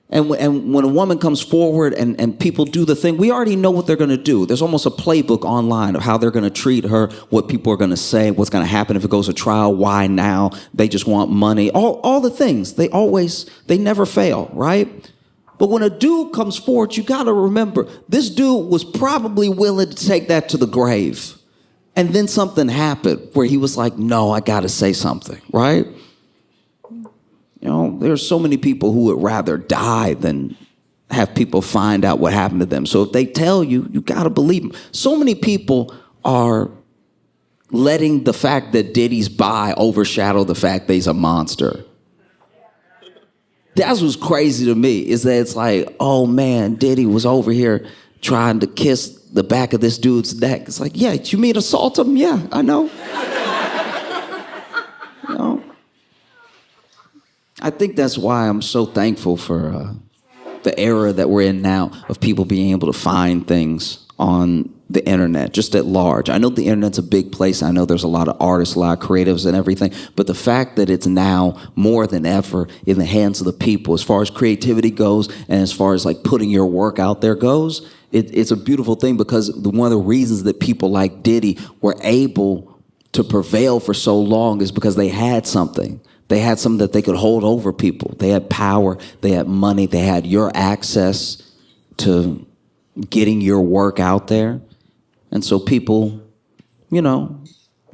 And when a woman comes forward and people do the thing, we already know what they're going to do. There's almost a playbook online of how they're going to treat her, what people are going to say, what's going to happen if it goes to trial, why now, they just want money, all the things. They never fail, right? But when a dude comes forward, you got to remember, this dude was probably willing to take that to the grave. And then something happened where he was like, no, I got to say something, right? You You know, there's so many people who would rather die than have people find out what happened to them. So if they tell you, you got to believe them. So many people are letting the fact that Diddy's bi overshadow the fact that he's a monster. That's what's crazy to me, is that it's like, oh man, Diddy was over here trying to kiss the back of this dude's neck. It's like, yeah, you mean assault him? Yeah, I know. You know? I think that's why I'm so thankful for the era that we're in now of people being able to find things on the internet, just at large. I know the internet's a big place. I know there's a lot of artists, a lot of creatives and everything, but the fact that it's now more than ever in the hands of the people, as far as creativity goes and as far as like putting your work out there goes, it's a beautiful thing, because one of the reasons that people like Diddy were able to prevail for so long is because they had something. They had something that they could hold over people. They had power, they had money, they had your access to getting your work out there. And so people, you know,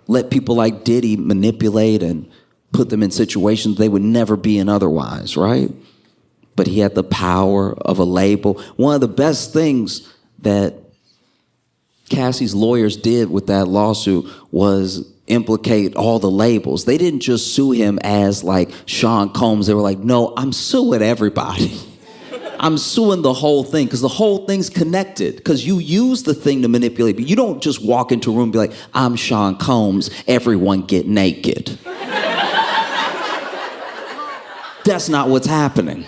let people like Diddy manipulate and put them in situations they would never be in otherwise, right? But he had the power of a label. One of the best things that Cassie's lawyers did with that lawsuit was implicate all the labels. They didn't just sue him as like Sean Combs. They were like, no, I'm suing everybody. I'm suing the whole thing, because the whole thing's connected, because you use the thing to manipulate. But you don't just walk into a room and be like, I'm Sean Combs, everyone get naked. That's not what's happening.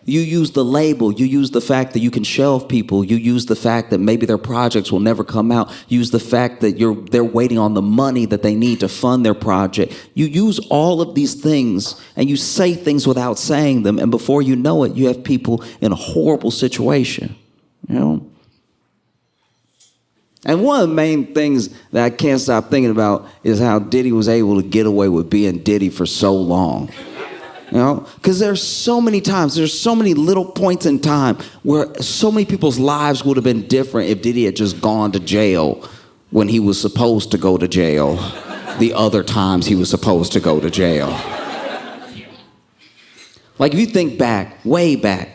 You use the label, you use the fact that you can shelve people, you use the fact that maybe their projects will never come out, you use the fact that they're waiting on the money that they need to fund their project. You use all of these things and you say things without saying them, and before you know it, you have people in a horrible situation, you know? And one of the main things that I can't stop thinking about is how Diddy was able to get away with being Diddy for so long. You know, because there's so many times, there's so many little points in time where so many people's lives would have been different if Diddy had just gone to jail when he was supposed to go to jail the other times he was supposed to go to jail. Like if you think back, way back,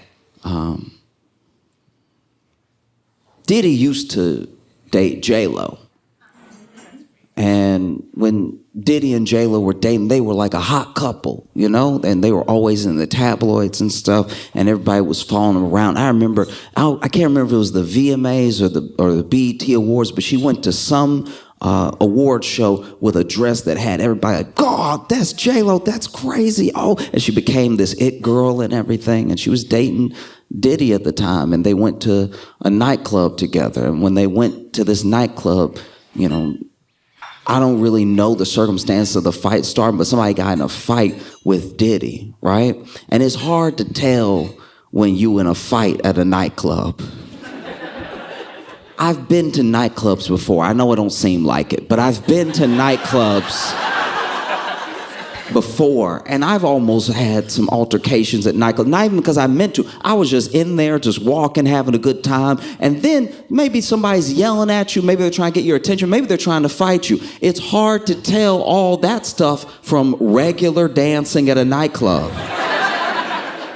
Diddy used to date J-Lo. And when Diddy and J-Lo were dating, they were like a hot couple, you know, and they were always in the tabloids and stuff, and everybody was following them around. I remember, I can't remember if it was the VMAs or the BET Awards, but she went to some award show with a dress that had everybody like, God, that's J-Lo, that's crazy. Oh, and she became this it girl and everything, and she was dating Diddy at the time, and they went to a nightclub together. And when they went to this nightclub, you know, I don't really know the circumstance of the fight starting, but somebody got in a fight with Diddy, right? And it's hard to tell when you in a fight at a nightclub. I've been to nightclubs before. I know it don't seem like it, but I've been to nightclubs before, and I've almost had some altercations at nightclubs. Not even because I meant to. I was just in there, just walking, having a good time, and then maybe somebody's yelling at you. Maybe they're trying to get your attention. Maybe they're trying to fight you. It's hard to tell all that stuff from regular dancing at a nightclub.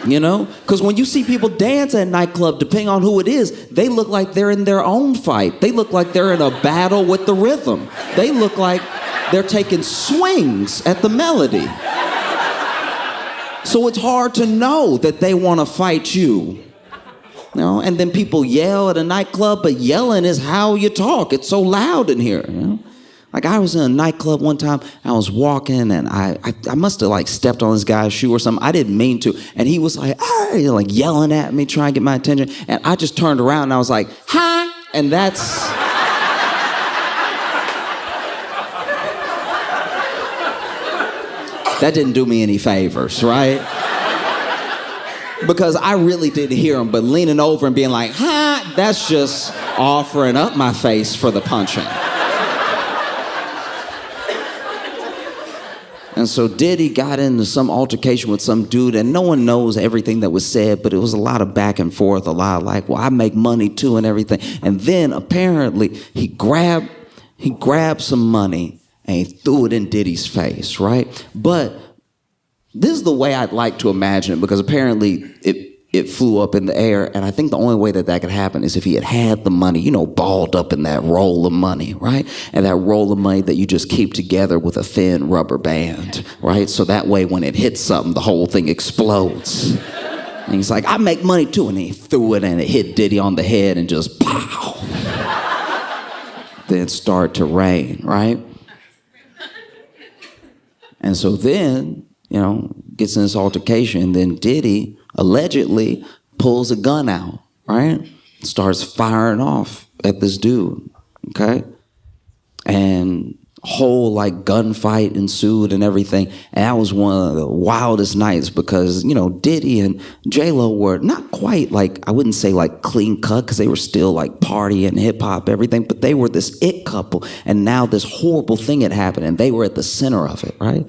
You know? Because when you see people dance at a nightclub, depending on who it is, they look like they're in their own fight. They look like they're in a battle with the rhythm. They look like they're taking swings at the melody. So it's hard to know that they want to fight you. You know? And then people yell at a nightclub, but yelling is how you talk. It's so loud in here. You know? Like I was in a nightclub one time, I was walking and I must have like stepped on this guy's shoe or something. I didn't mean to. And he was like, hey, like yelling at me, trying to get my attention. And I just turned around and I was like, hi. And that's... That didn't do me any favors, right? Because I really didn't hear him, but leaning over and being like, ha, that's just offering up my face for the punching. And so Diddy got into some altercation with some dude, and no one knows everything that was said, but it was a lot of back and forth, a lot of like, well, I make money too and everything. And then apparently he grabbed some money and he threw it in Diddy's face, right? But This is the way I'd like to imagine it, because apparently it flew up in the air, and I think the only way that could happen is if he had the money, you know, balled up in that roll of money, right? And that roll of money that you just keep together with a thin rubber band, right? So that way when it hits something, the whole thing explodes. And he's like, I make money too, and he threw it and it hit Diddy on the head and just pow. Then it started to rain, right? And so then, you know, gets in this altercation, and then Diddy allegedly pulls a gun out, right? Starts firing off at this dude, okay? And whole like gunfight ensued and everything. And that was one of the wildest nights because, you know, Diddy and J-Lo were not quite like, I wouldn't say like clean cut, because they were still like party and hip hop, everything, but they were this it couple. And now this horrible thing had happened and they were at the center of it, right?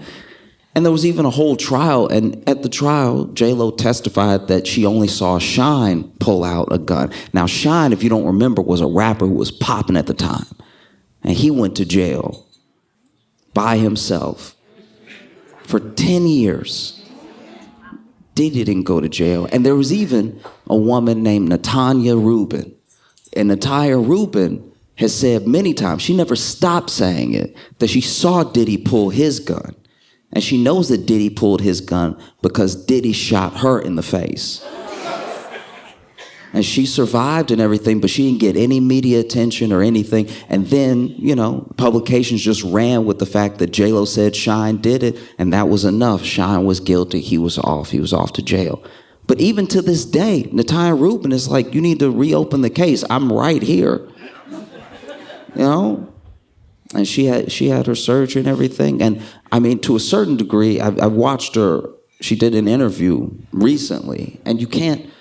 And there was even a whole trial, and at the trial, J-Lo testified that she only saw Shine pull out a gun. Now, Shine, if you don't remember, was a rapper who was popping at the time. And he went to jail by himself for 10 years. Diddy didn't go to jail. And there was even a woman named Natanya Rubin. And Natanya Rubin has said many times, she never stopped saying it, that she saw Diddy pull his gun. And she knows that Diddy pulled his gun because Diddy shot her in the face. And she survived and everything, but she didn't get any media attention or anything. And then, you know, publications just ran with the fact that J-Lo said Shine did it, and that was enough. Shine was guilty. He was off to jail. But even to this day, Natanya Rubin is like, you need to reopen the case. I'm right here. You know? And she had her surgery and everything. And I mean, to a certain degree, I've watched her. She did an interview recently, and you can't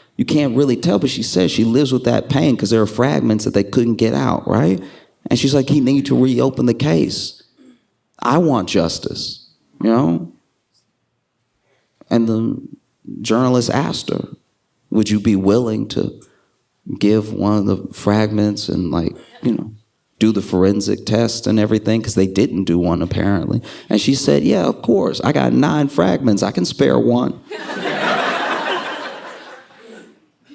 really tell, but she says she lives with that pain because there are fragments that they couldn't get out, right? And she's like, he needs to reopen the case. I want justice, you know? And the journalist asked her, would you be willing to give one of the fragments and, like, you know, do the forensic test and everything, because they didn't do one apparently. And she said, yeah, of course. I got 9 fragments. I can spare one.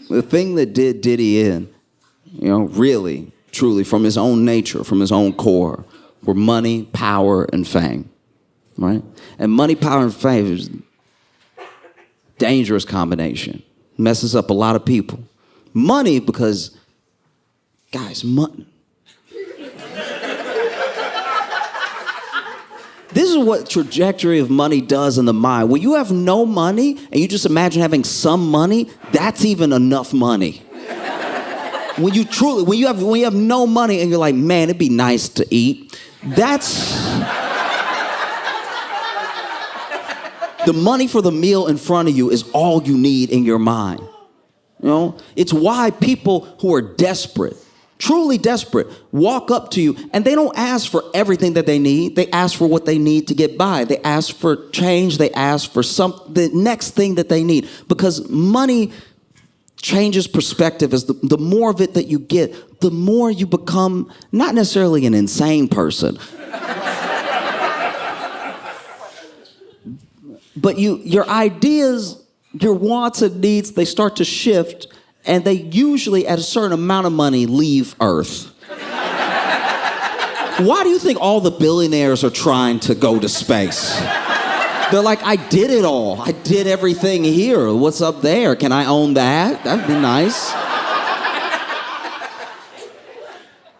The thing that did Diddy in, you know, really, truly, from his own nature, from his own core, were money, power, and fame, right? And money, power, and fame is a dangerous combination. Messes up a lot of people. Money, because, guys, money. This is what trajectory of money does in the mind. When you have no money and you just imagine having some money, that's even enough money. When you have no money and you're like, man, it'd be nice to eat. That's the money for the meal in front of you is all you need in your mind. You know, it's why people who are desperate, truly desperate, walk up to you and they don't ask for everything that they need. They ask for what they need to get by. They ask for change. They ask for the next thing that they need, because money changes perspective. As the more of it that you get, the more you become not necessarily an insane person, but your ideas, your wants and needs, they start to shift. And they usually, at a certain amount of money, leave Earth. Why do you think all the billionaires are trying to go to space? They're like, I did it all. I did everything here. What's up there? Can I own that? That'd be nice.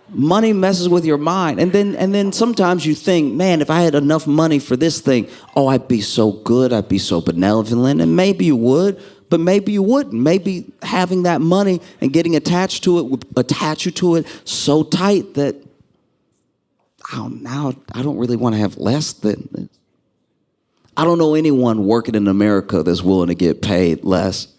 Money messes with your mind. And then sometimes you think, man, if I had enough money for this thing, oh, I'd be so good. I'd be so benevolent. And maybe you would. But maybe you wouldn't. Maybe having that money and getting attached to it would attach you to it so tight that now I don't really want to have less than this. I don't know anyone working in America that's willing to get paid less.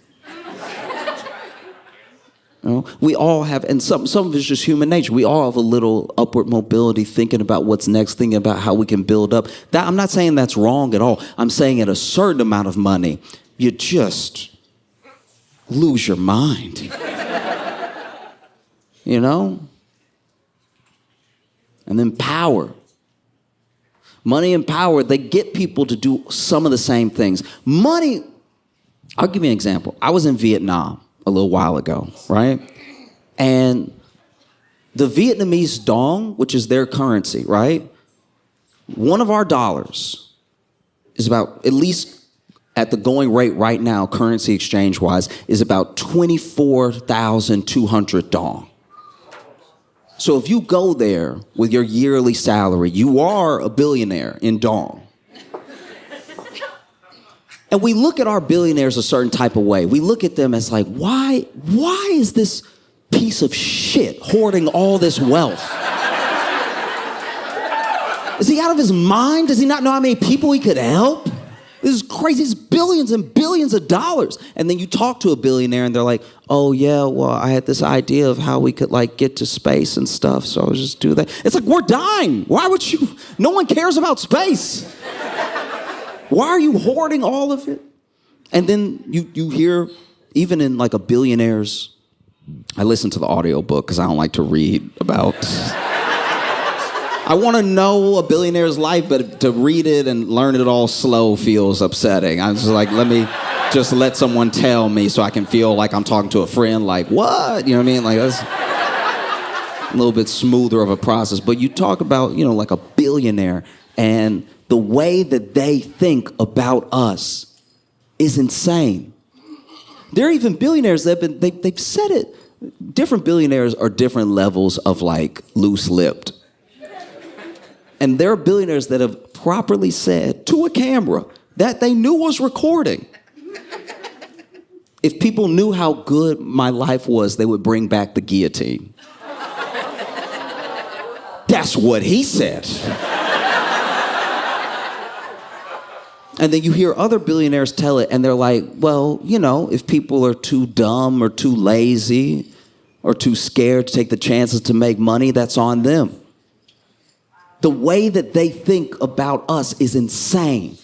You know, we all have, and some of it's just human nature. We all have a little upward mobility, thinking about what's next, thinking about how we can build up. That, I'm not saying that's wrong at all. I'm saying at a certain amount of money, you just lose your mind. You know? And then power. Money and power, they get people to do some of the same things. Money, I'll give you an example. I was in Vietnam a little while ago, right? And the Vietnamese dong, which is their currency, right? One of our dollars is about, at least at the going rate right now, currency exchange-wise, is about 24,200 dong. So if you go there with your yearly salary, you are a billionaire in dong. And we look at our billionaires a certain type of way. We look at them as like, why is this piece of shit hoarding all this wealth? Is he out of his mind? Does he not know how many people he could help? This is crazy. It's billions and billions of dollars. And then you talk to a billionaire and they're like, oh yeah, well, I had this idea of how we could like get to space and stuff. So I was just do that. It's like, we're dying. Why would you? No one cares about space. Why are you hoarding all of it? And then you hear, even in like a billionaire's, I listen to the audiobook because I don't like to read about, I want to know a billionaire's life, but to read it and learn it all slow feels upsetting. I'm just like, let me just let someone tell me so I can feel like I'm talking to a friend, like, what? You know what I mean? Like, that's a little bit smoother of a process. But you talk about, you know, like a billionaire, and the way that they think about us is insane. There are even billionaires that they've said it. Different billionaires are different levels of like loose-lipped. And there are billionaires that have properly said to a camera that they knew was recording. If people knew how good my life was, they would bring back the guillotine. That's what he said. And then you hear other billionaires tell it, and they're like, well, you know, if people are too dumb or too lazy or too scared to take the chances to make money, that's on them. The way that they think about us is insane.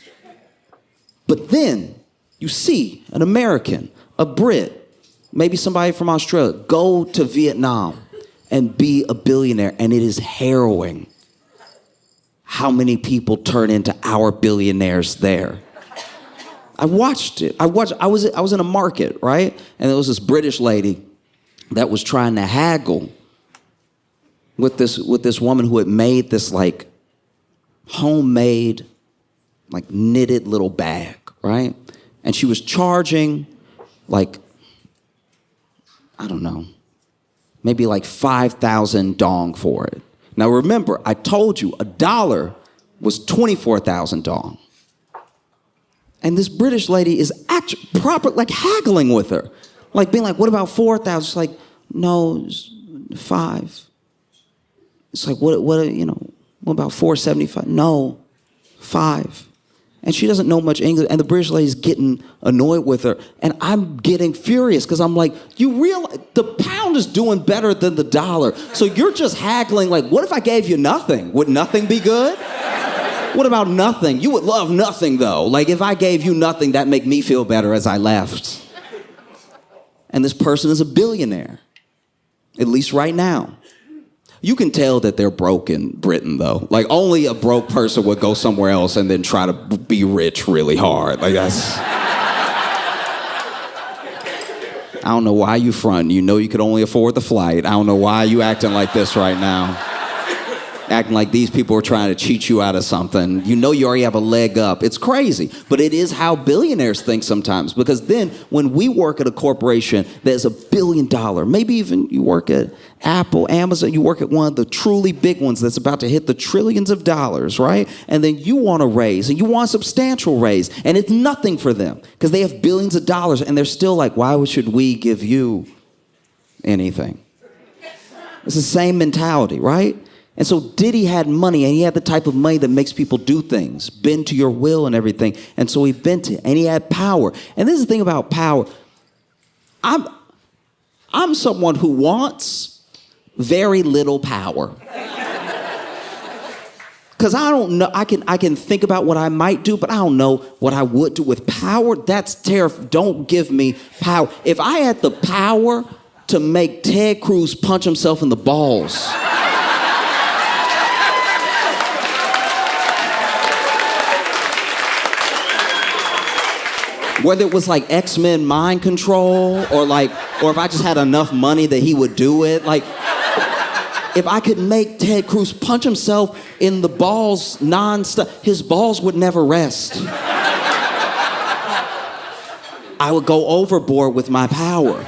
But then you see an American, a Brit, maybe somebody from Australia, go to Vietnam and be a billionaire, and it is harrowing how many people turn into our billionaires there. I watched it. I was in a market, right? And there was this British lady that was trying to haggle with this woman who had made this like homemade, like knitted little bag, right? And she was charging like, I don't know, maybe like 5,000 dong for it. Now remember, I told you $1 was 24,000 dong. And this British lady is actually proper, like haggling with her. Like being like, what about 4,000? She's like, no, it's 5. It's like, what about 475? No, 5. And she doesn't know much English, and the British lady's getting annoyed with her, and I'm getting furious because I'm like, you realize the pound is doing better than the dollar, so you're just haggling like, what if I gave you nothing? Would nothing be good? What about nothing? You would love nothing though. Like if I gave you nothing, that'd make me feel better as I left. And this person is a billionaire, at least right now. You can tell that they're broke in Britain, though. Like, only a broke person would go somewhere else and then try to be rich really hard. Like, that's... I don't know why you front. You know you could only afford the flight. I don't know why you acting like this right now. Acting like these people are trying to cheat you out of something. You know you already have a leg up. It's crazy. But it is how billionaires think sometimes. Because then when we work at a corporation that's $1 billion, maybe even you work at Apple, Amazon, you work at one of the truly big ones that's about to hit the trillions of dollars, right? And then you want a raise, and you want a substantial raise, and it's nothing for them because they have billions of dollars, and they're still like, why should we give you anything? It's the same mentality, right? And so Diddy had money, and he had the type of money that makes people do things, bend to your will and everything. And so he bent it, and he had power. And this is the thing about power. I'm someone who wants very little power. Because I don't know, I can think about what I might do, but I don't know what I would do with power. That's terrifying. Don't give me power. If I had the power to make Ted Cruz punch himself in the balls... Whether it was like X-Men mind control or if I just had enough money that he would do it. Like, if I could make Ted Cruz punch himself in the balls non-stop, his balls would never rest. I would go overboard with my power.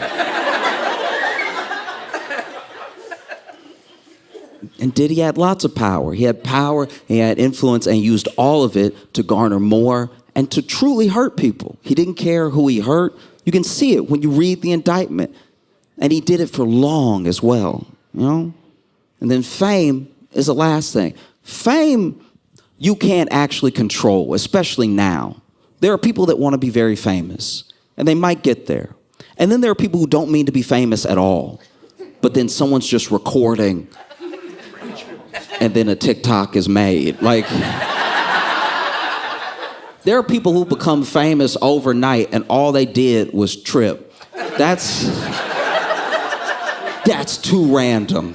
And Diddy had lots of power. He had power, he had influence, and used all of it to garner more and to truly hurt people. He didn't care who he hurt. You can see it when you read the indictment. And he did it for long as well, you know? And then fame is the last thing. Fame, you can't actually control, especially now. There are people that want to be very famous, and they might get there. And then there are people who don't mean to be famous at all, but then someone's just recording, and then a TikTok is made. Like, there are people who become famous overnight, and all they did was trip. That's too random.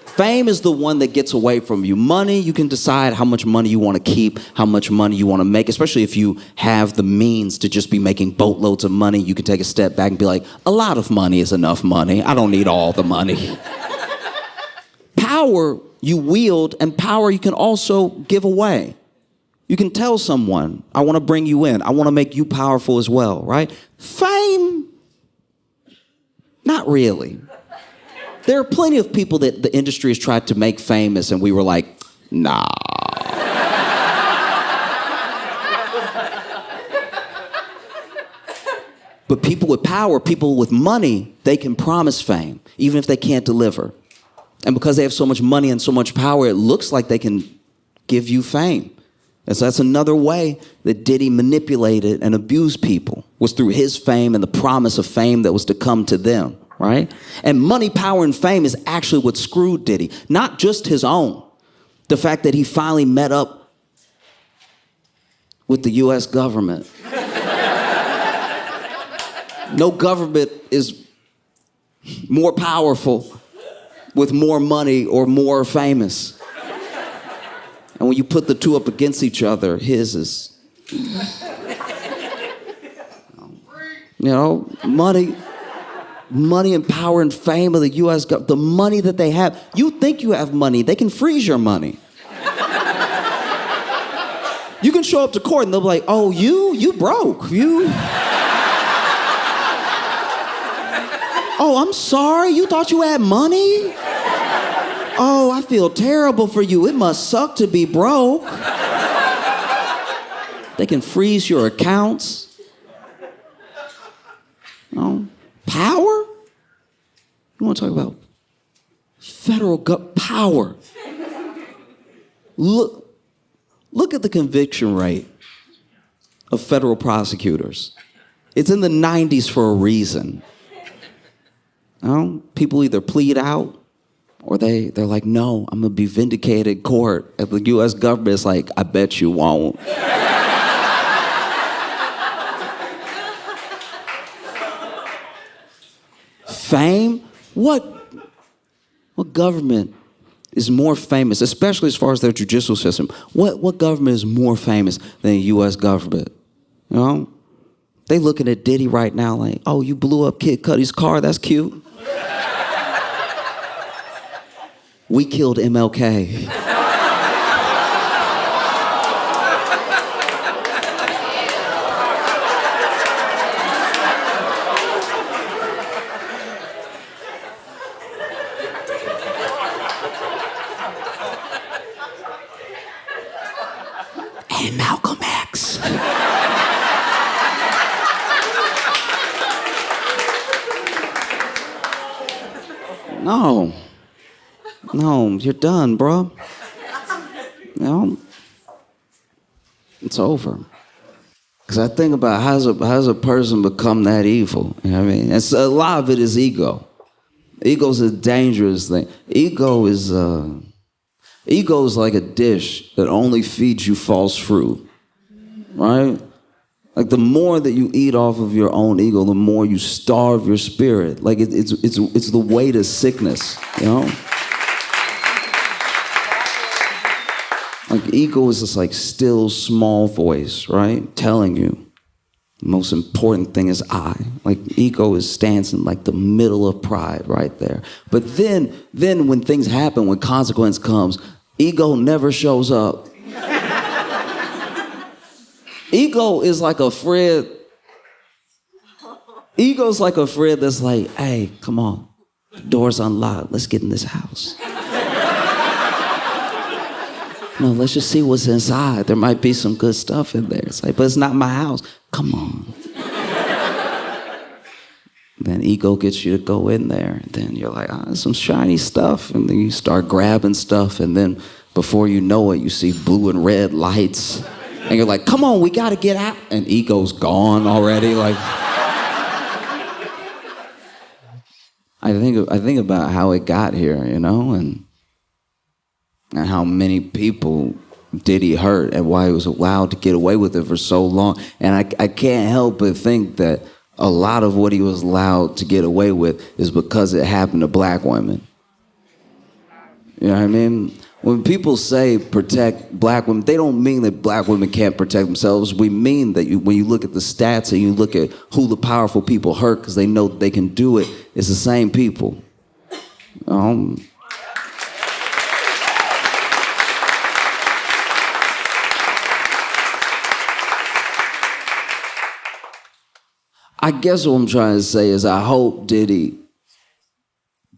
Fame is the one that gets away from you. Money, you can decide how much money you want to keep, how much money you want to make, especially if you have the means to just be making boatloads of money. You can take a step back and be like, a lot of money is enough money. I don't need all the money. Power you wield, and power you can also give away. You can tell someone, I want to bring you in. I want to make you powerful as well, right? Fame, not really. There are plenty of people that the industry has tried to make famous, and we were like, nah. But people with power, people with money, they can promise fame, even if they can't deliver. And because they have so much money and so much power, it looks like they can give you fame. And so that's another way that Diddy manipulated and abused people, was through his fame and the promise of fame that was to come to them, right? And money, power, and fame is actually what screwed Diddy, not just his own. The fact that he finally met up with the U.S. government. No government is more powerful with more money or more famous. And when you put the two up against each other, his is, money and power and fame of the U.S. government, the money that they have. You think you have money, they can freeze your money. You can show up to court and they'll be like, oh, you broke, Oh, I'm sorry, you thought you had money? Oh, I feel terrible for you. It must suck to be broke. They can freeze your accounts. Power? You want to talk about federal power? Look at the conviction rate of federal prosecutors. It's in the 90s for a reason. People either plead out or they're like, no, I'm going to be vindicated in court. And the U.S. government is like, I bet you won't. Fame? What government is more famous, especially as far as their judicial system? What government is more famous than the U.S. government? They looking at Diddy right now like, oh, you blew up Kid Cudi's car, that's cute. We killed MLK. And Malcolm X. No, you're done, bro. It's over. Because I think about how's a person become that evil? You know what I mean? And so a lot of it is ego. Ego's a dangerous thing. Ego is like a dish that only feeds you false fruit, right? Like the more that you eat off of your own ego, the more you starve your spirit. Like it's the way to sickness, Like ego is this like still small voice, right? Telling you, The most important thing is I. Like ego stands in like the middle of pride right there. But then when things happen, when consequence comes, ego never shows up. Ego is like a friend. Ego's like a friend that's like, hey, come on, the door's unlocked. Let's get in this house. No, let's just see what's inside. There might be some good stuff in there. It's like, but it's not my house. Come on. Then ego gets you to go in there. And then you're like, there's some shiny stuff. And then you start grabbing stuff. And then before you know it, you see blue and red lights. And you're like, come on, we got to get out. And ego's gone already. Like, I think about how it got here, you know, and how many people Diddy hurt and why he was allowed to get away with it for so long. And I can't help but think that a lot of what he was allowed to get away with is because it happened to black women. You know what I mean? When people say protect black women, they don't mean that black women can't protect themselves. We mean that when you look at the stats and you look at who the powerful people hurt because they know that they can do it, it's the same people. I guess what I'm trying to say is I hope Diddy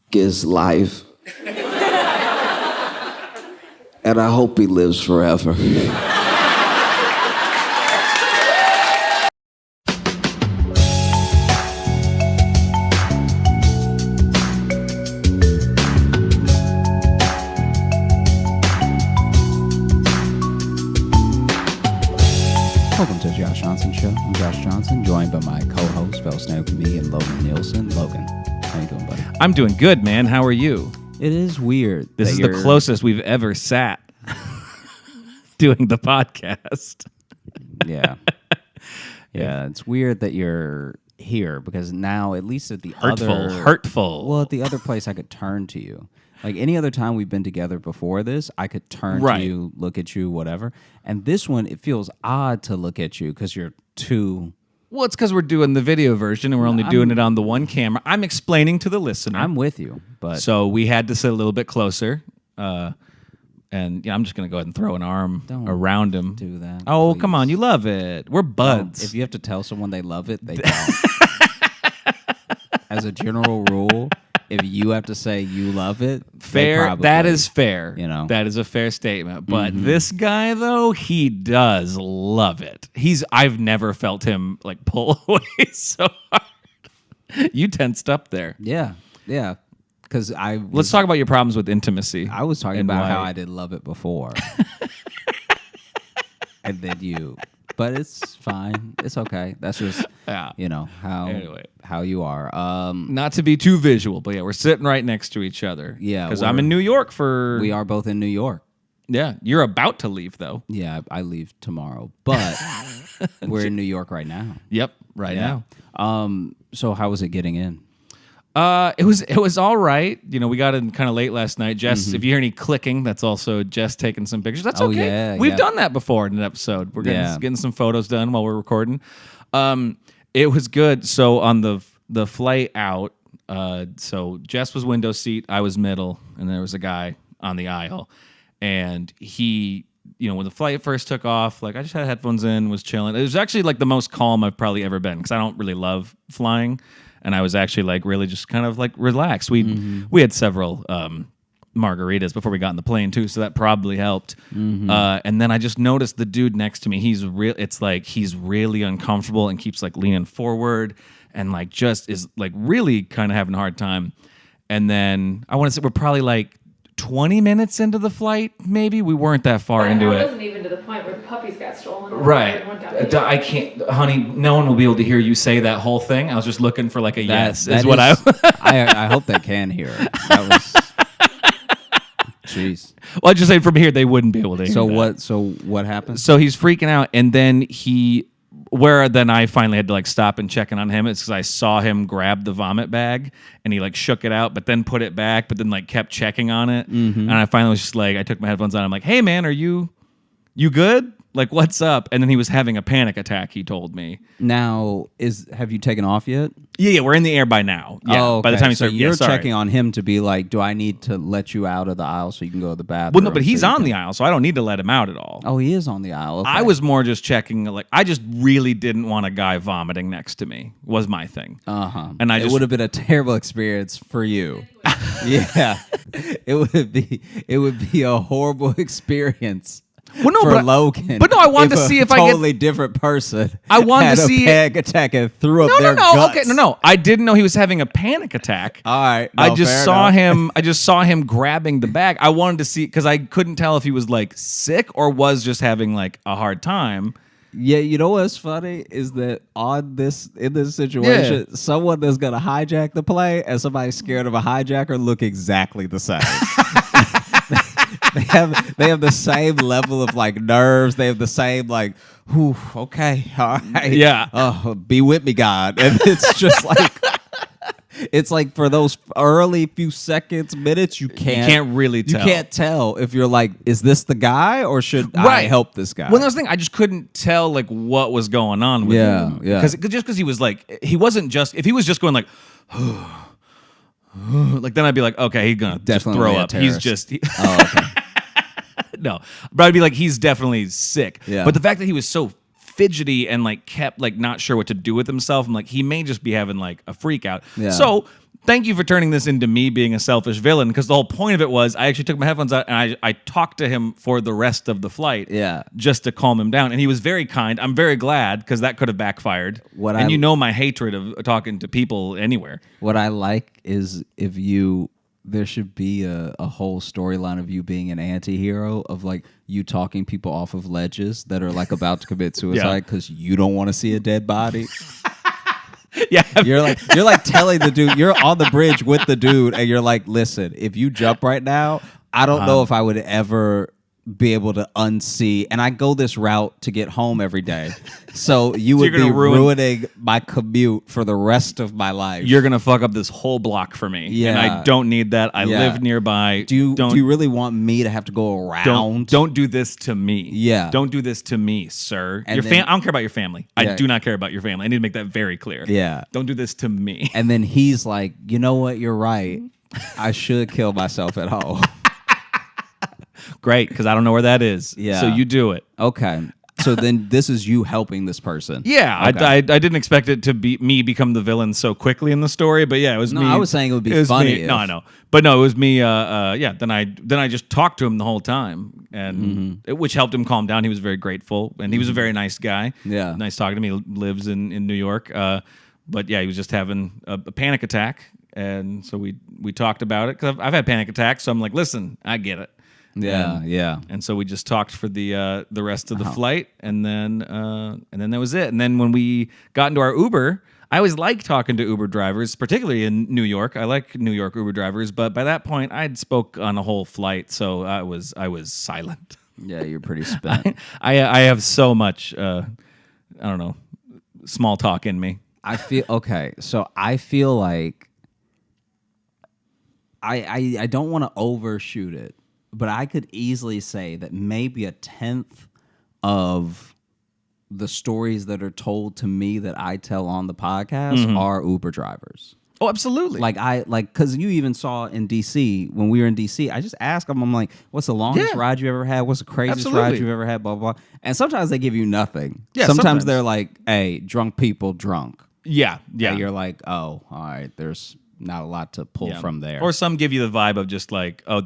gets life. And I hope he lives forever. Welcome to the Josh Jonhson Show. I'm Josh Jonhson, joined by my co-host, fellow stand-up comedian Logan Nielsen. Logan, how you doing, buddy? I'm doing good, man. How are you? It is weird. This is the closest we've ever sat doing the podcast. Yeah. Yeah, it's weird that you're here because now, at least at the hurtful. Well, at the other place, I could turn to you. Like any other time we've been together before this, I could turn to you, look at you, whatever. And this one, it feels odd to look at you because you're too... Well, it's because we're doing the video version and we're only doing it on the one camera. I'm explaining to the listener. I'm with you, but... So we had to sit a little bit closer. And I'm just going to go ahead and throw an arm around him. Do that. Oh, please. Come on. You love it. We're buds. If you have to tell someone they love it, they don't. As a general rule, if you have to say you love it, fair. That is fair. You know, that is a fair statement. But this guy, though, he does love it. I've never felt him like pull away so hard. You tensed up there. Yeah. Because let's talk about your problems with intimacy. I was talking about how I did love it before, and then you. But it's fine. It's okay. That's just how you are. Not to be too visual, but yeah, we're sitting right next to each other. Yeah, because I'm in New York We are both in New York. Yeah, you're about to leave though. Yeah, I leave tomorrow, but we're in New York right now. Yep, right now. So how was it getting in? It was all right. You know, we got in kind of late last night. Jess, if you hear any clicking, that's also Jess taking some pictures. That's okay. Yeah, We've done that before in an episode. We're getting some photos done while we're recording. It was good. So on the flight out, so Jess was window seat, I was middle, and there was a guy on the aisle. And he, when the flight first took off, like I just had headphones in, was chilling. It was actually like the most calm I've probably ever been because I don't really love flying. And I was actually like really just kind of like relaxed. We had several margaritas before we got on the plane too, so that probably helped. And then I just noticed the dude next to me. It's like he's really uncomfortable and keeps like leaning forward and like just is like really kind of having a hard time. And then I want to say we're probably like 20 minutes into the flight, maybe. We weren't that far into it. It wasn't even to the point where the puppies got stolen. Right. I can't, honey, no one will be able to hear you say that whole thing. I was just looking for like a yes. I hope they can hear it. That was... Jeez. Well, I just say from here, they wouldn't be able to hear that. So what happened? So he's freaking out, and then then I finally had to like stop and check in on him. It's because I saw him grab the vomit bag and he like shook it out, but then put it back, but then like kept checking on it. And I finally was just like, I took my headphones on. I'm like, hey man, are you good? Like, what's up? And then he was having a panic attack, he told me. Now, have you taken off yet? Yeah, we're in the air by now. Yeah, Oh, okay. by the time he so started, you're sorry. checking on him to be like, do I need to let you out of the aisle so you can go to the bathroom? Well, no, but he's on the aisle, so I don't need to let him out at all. Oh, he is on the aisle. Okay. I was more just checking, like, I just really didn't want a guy vomiting next to me, was my thing. And it would have been a terrible experience for you. Yeah. It would be a horrible experience. Well, no, for Logan. But no, I wanted to see if I could. Totally different person. I wanted to see a panic attack and threw up their no, guts. okay, no. I didn't know he was having a panic attack. All right, I just saw him. I just saw him grabbing the bag. I wanted to see because I couldn't tell if he was like sick or was just having like a hard time. Yeah, you know what's funny is that in this situation, someone that's gonna hijack the play and somebody scared of a hijacker look exactly the same. They have the same level of like nerves. They have the same like, whew, okay, all right, Yeah. Oh, be with me, God. And it's just like, it's like for those early few seconds, minutes, you can't really tell. You can't tell if you're like, is this the guy or should I help this guy? Well, that's the thing. I just couldn't tell like what was going on with him. Yeah. Because he was like, he wasn't just if he was just going like. Like then I'd be like, okay, he's gonna Definitely just throw a up. terrorist. He's just Oh, okay. no, but I'd be like, he's definitely sick. Yeah. But the fact that he was so fidgety and like kept like not sure what to do with himself, I'm like, he may just be having like a freak out. Yeah. So thank you for turning this into me being a selfish villain, because the whole point of it was I actually took my headphones out and I talked to him for the rest of the flight. Yeah. Just to calm him down. And he was very kind. I'm very glad because that could have backfired. You know my hatred of talking to people anywhere. What I like is there should be a whole storyline of you being an anti-hero of like you talking people off of ledges that are like about to commit suicide because you don't want to see a dead body. Yeah. You're like telling the dude, you're on the bridge with the dude and you're like, listen, if you jump right now, I don't know if I would ever be able to unsee, and I go this route to get home every day. So you would be ruining my commute for the rest of my life. You're gonna fuck up this whole block for me. Yeah. And I don't need that. I live nearby. Do you really want me to have to go around? Don't do this to me. Yeah. Don't do this to me, sir. And I don't care about your family. Yeah. I do not care about your family. I need to make that very clear. Yeah. Don't do this to me. And then he's like, you know what? You're right. I should kill myself at home. Great, because I don't know where that is. Yeah. So you do it. Okay. So then this is you helping this person. Yeah, Okay. I didn't expect it to be me become the villain so quickly in the story, but yeah, it was me. I was saying it would be funny. No, I know, but no, it was me. Yeah. Then I just talked to him the whole time, and which helped him calm down. He was very grateful, and he was a very nice guy. Yeah, nice talking to me. He lives in New York, but yeah, he was just having a panic attack, and so we talked about it because I've had panic attacks, so I'm like, listen, I get it. Yeah. And so we just talked for the rest of the flight, and then that was it. And then when we got into our Uber, I always like talking to Uber drivers, particularly in New York. I like New York Uber drivers, but by that point, I'd spoke on a whole flight, so I was silent. Yeah, you're pretty spent. I have so much I don't know, small talk in me. I feel okay. So I feel like I don't want to overshoot it. But I could easily say that maybe 1/10 of the stories that are told to me that I tell on the podcast are Uber drivers. Oh, absolutely. Because you even saw in DC, when we were in DC, I just asked them, I'm like, what's the longest ride you ever had? What's the craziest ride you've ever had? Blah, blah, blah. And sometimes they give you nothing. Yeah, sometimes they're like, hey, drunk people drunk. Yeah. And you're like, oh, all right, there's not a lot to pull from there. Or some give you the vibe of just like, oh,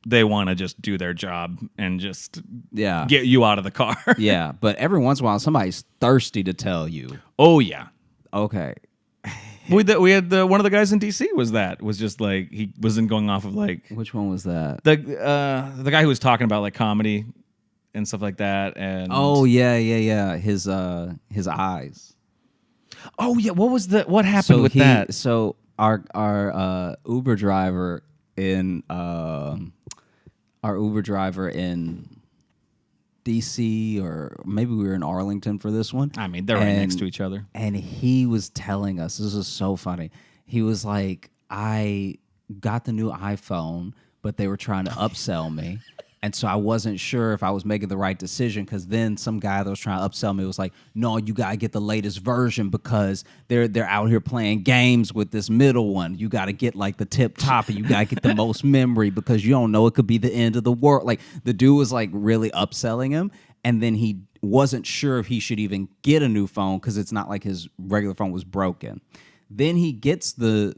they want to just do their job and just get you out of the car. Yeah, but every once in a while, somebody's thirsty to tell you. Oh, yeah. Okay. We had one of the guys in DC was just like, he wasn't going off of like. Which one was that? The guy who was talking about like comedy and stuff like that. And oh, yeah. His eyes. Oh, yeah. What happened with that? So our Uber driver in DC, or maybe we were in Arlington for this one. I mean, they're right next to each other. And he was telling us, this is so funny. He was like, I got the new iPhone, but they were trying to upsell me. And so I wasn't sure if I was making the right decision because then some guy that was trying to upsell me was like, no, you got to get the latest version because they're out here playing games with this middle one. You got to get like the tip top and you got to get the most memory because you don't know it could be the end of the world. Like the dude was like really upselling him. And then he wasn't sure if he should even get a new phone because it's not like his regular phone was broken. Then he gets the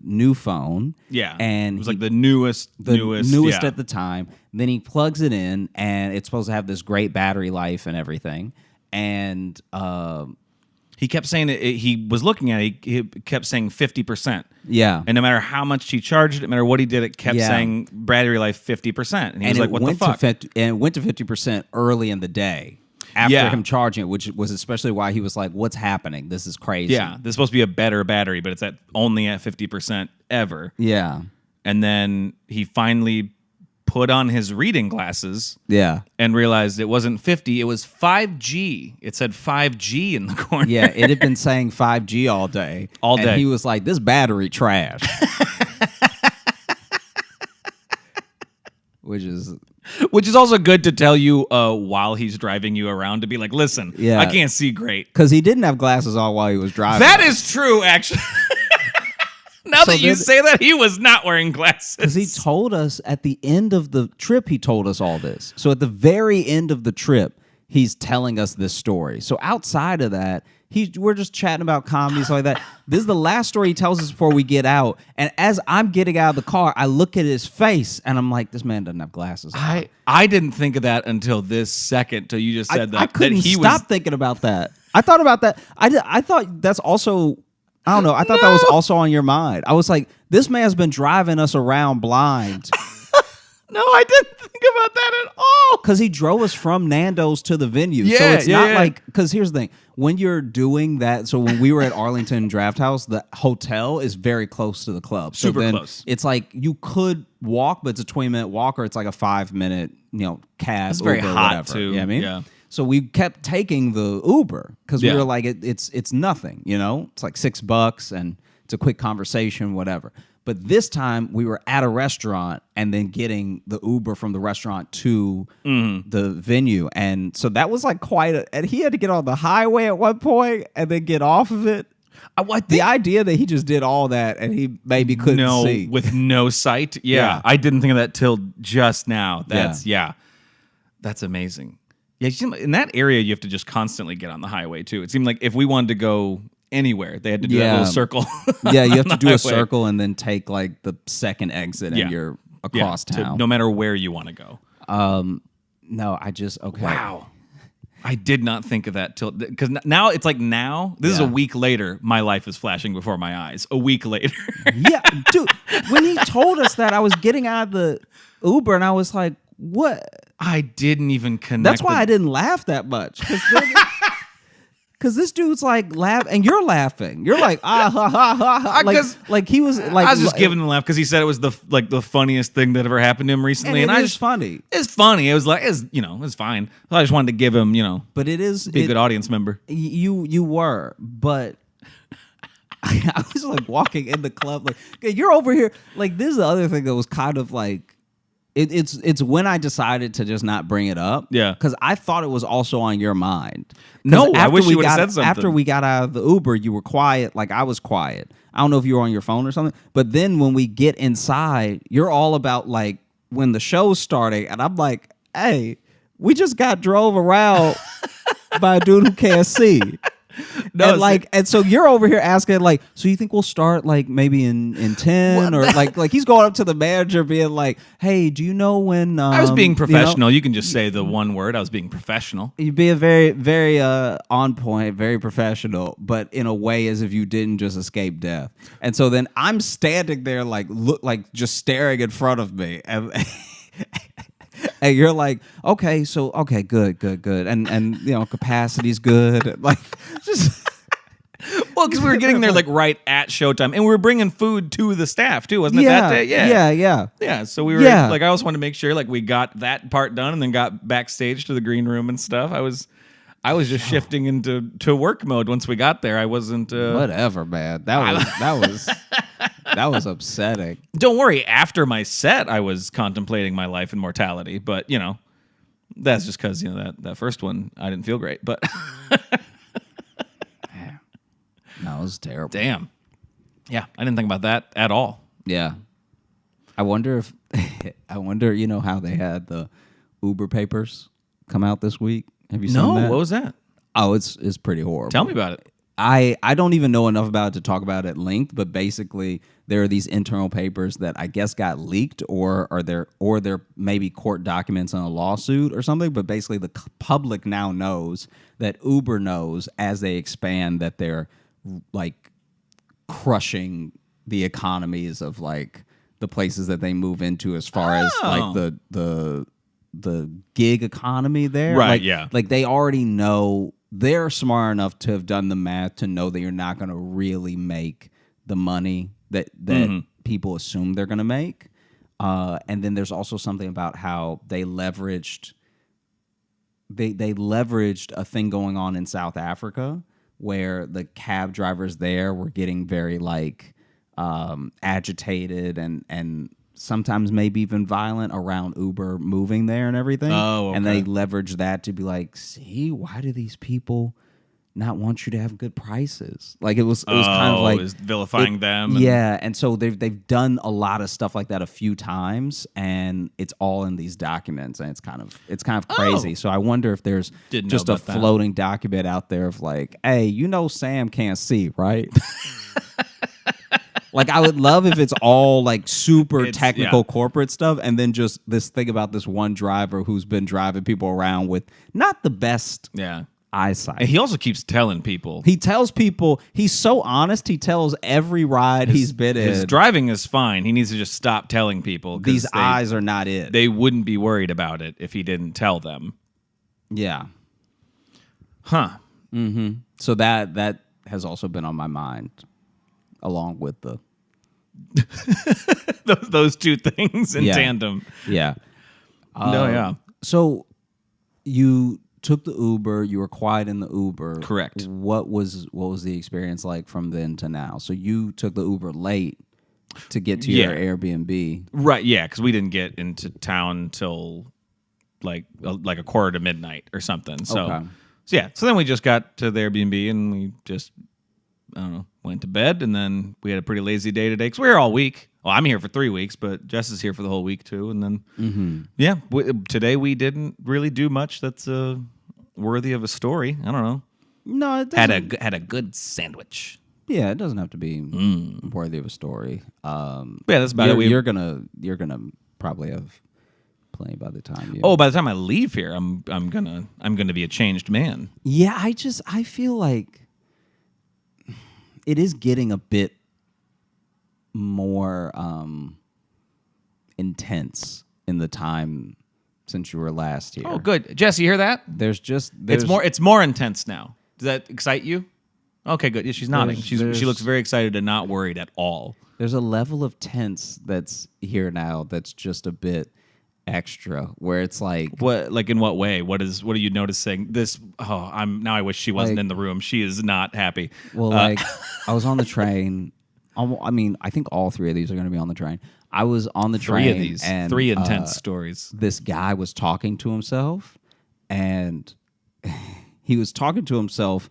new phone. Yeah. And it was like the newest yeah. at the time. Then he plugs it in, and it's supposed to have this great battery life and everything. And he kept saying he was looking at it, he kept saying 50%. Yeah. And no matter how much he charged it, no matter what he did, it kept saying battery life 50%. And he was like, what the fuck? And it went to 50% early in the day. After him charging it, which was especially why he was like, what's happening? This is crazy. Yeah, this is supposed to be a better battery, but it's only at 50% ever. Yeah. And then he finally put on his reading glasses and realized it wasn't 50, it was 5G. It said 5G in the corner. Yeah, it had been saying 5G all day. All day. And he was like, this battery trash. Which is also good to tell you while he's driving you around to be like, listen, I can't see great. Because he didn't have glasses on while he was driving. That is true, actually. Now that you say that, he was not wearing glasses. Because he told us at the end of the trip, he told us all this. So at the very end of the trip, he's telling us this story. So outside of that, we're just chatting about comedy, stuff like that. This is the last story he tells us before we get out. And as I'm getting out of the car, I look at his face, and I'm like, this man doesn't have glasses on. I didn't think of that until this second, till you just said that. I couldn't stop thinking about that. I thought about that. I thought that's also... I don't know. I thought that was also on your mind. I was like, this man's been driving us around blind. No, I didn't think about that at all. Because he drove us from Nando's to the venue. Yeah, so it's not like, because here's the thing. When you're doing that, so when we were at Arlington Draft House, the hotel is very close to the club. So super close. It's like you could walk, but it's a 20-minute walk, or it's like a 5-minute, cab. It's very Uber, hot, whatever. too. You know what I mean? Yeah. So we kept taking the Uber because we were like, it's nothing, It's like $6 and it's a quick conversation, whatever. But this time we were at a restaurant and then getting the Uber from the restaurant to the venue. And so that was like and he had to get on the highway at one point and then get off of it. The idea that he just did all that and he maybe couldn't see. With no sight. Yeah. I didn't think of that till just now. That's amazing. Yeah, in that area, you have to just constantly get on the highway, too. It seemed like if we wanted to go anywhere, they had to do that little circle. Yeah, you have to do a circle and then take like the second exit and you're across town. No matter where you want to go. No, okay. Wow. I did not think of that till... Because now, it's like this is a week later, my life is flashing before my eyes. A week later. Yeah, dude, when he told us that, I was getting out of the Uber and I was like, what? I didn't even connect. That's why I didn't laugh that much. Because this dude's like and you're laughing. You're like ha ha ha. Like he was like. I was just giving him a laugh because he said it was the funniest thing that ever happened to him recently, and it's funny. It's funny. It was like it's fine. So I just wanted to give him But it is be a good audience member. You were, but. I was like walking in the club like, okay, you're over here. Like this is the other thing that was kind of like. It's when I decided to just not bring it up. Yeah. Because I thought it was also on your mind. No, I wish you would have said something. After we got out of the Uber, you were quiet. Like I was quiet. I don't know if you were on your phone or something. But then when we get inside, you're all about like when the show's starting. And I'm like, hey, we just got drove around by a dude who can't see. No, and so you're over here asking like, so you think we'll start like maybe in 10 or like he's going up to the manager being like, hey, do you know when I was being professional. You can just say the one word. I was being professional. You'd be a very, very on point, very professional, but in a way as if you didn't just escape death. And so then I'm standing there like just staring in front of me and and you're like, okay, good. And capacity's good. Like, just... Well, because we were getting there like right at showtime. And we were bringing food to the staff too, wasn't it that day? Yeah, so we were like, I also wanted to make sure like we got that part done and then got backstage to the green room and stuff. I was just shifting into work mode once we got there. I wasn't... Whatever, man. That was That was upsetting. Don't worry. After my set, I was contemplating my life and mortality. But, that's just because, that first one, I didn't feel great. But No, it was terrible. damn. Yeah, I didn't think about that at all. Yeah. I wonder how they had the Uber papers come out this week. Have you seen that? No, what was that? Oh, it's pretty horrible. Tell me about it. I don't even know enough about it to talk about it at length, but basically there are these internal papers that I guess got leaked or they're maybe court documents on a lawsuit or something, but basically the public now knows that Uber knows as they expand that they're like crushing the economies of like the places that they move into as far as like the gig economy there. Right, like, yeah. Like they already know. They're smart enough to have done the math to know that you're not going to really make the money that people assume they're going to make. And then there's also something about how they leveraged a thing going on in South Africa where the cab drivers there were getting very like agitated and sometimes maybe even violent around Uber moving there and everything. Oh, okay. And they leverage that to be like, see, why do these people not want you to have good prices? Like it was kind of like it was vilifying them. Yeah, and so they've done a lot of stuff like that a few times, and it's all in these documents, and it's kind of crazy. So I wonder if there's just a floating document out there of like, hey, Sam can't see, right? Like, I would love if it's all, like, super technical corporate stuff and then just this thing about this one driver who's been driving people around with not the best eyesight. And he also keeps telling people. He tells people, he's so honest, he tells every ride he's been in. His driving is fine. He needs to just stop telling people. These eyes are not it. They wouldn't be worried about it if he didn't tell them. Yeah. Huh. Mm-hmm. So that has also been on my mind. Along with the those two things in tandem. Yeah. Yeah. So you took the Uber, you were quiet in the Uber. Correct. What was the experience like from then to now? So you took the Uber late to get to your Airbnb. Right, yeah, because we didn't get into town till like a quarter to midnight or something. So so then we just got to the Airbnb and we just went to bed, and then we had a pretty lazy day today because we were all week. Well, I'm here for 3 weeks, but Jess is here for the whole week too. And then, today we didn't really do much that's worthy of a story. I don't know. No, it doesn't. Had a good sandwich. Yeah, it doesn't have to be worthy of a story. That's about it. You're gonna probably have plenty by the time you. Oh, by the time I leave here, I'm gonna be a changed man. Yeah, I feel like it is getting a bit more intense in the time since you were last here. Oh, good. Jess, you hear that? It's more intense now. Does that excite you? Okay, good. Yeah, she's nodding. She looks very excited and not worried at all. There's a level of tense that's here now that's just a bit extra, where it's like, what, like in what way? What are you noticing? I wish she wasn't in the room. She is not happy. Well, I was on the train. I think all three of these are going to be on the train. I was on the train. Three of these, and, three intense stories. This guy was talking to himself, and he was talking to himself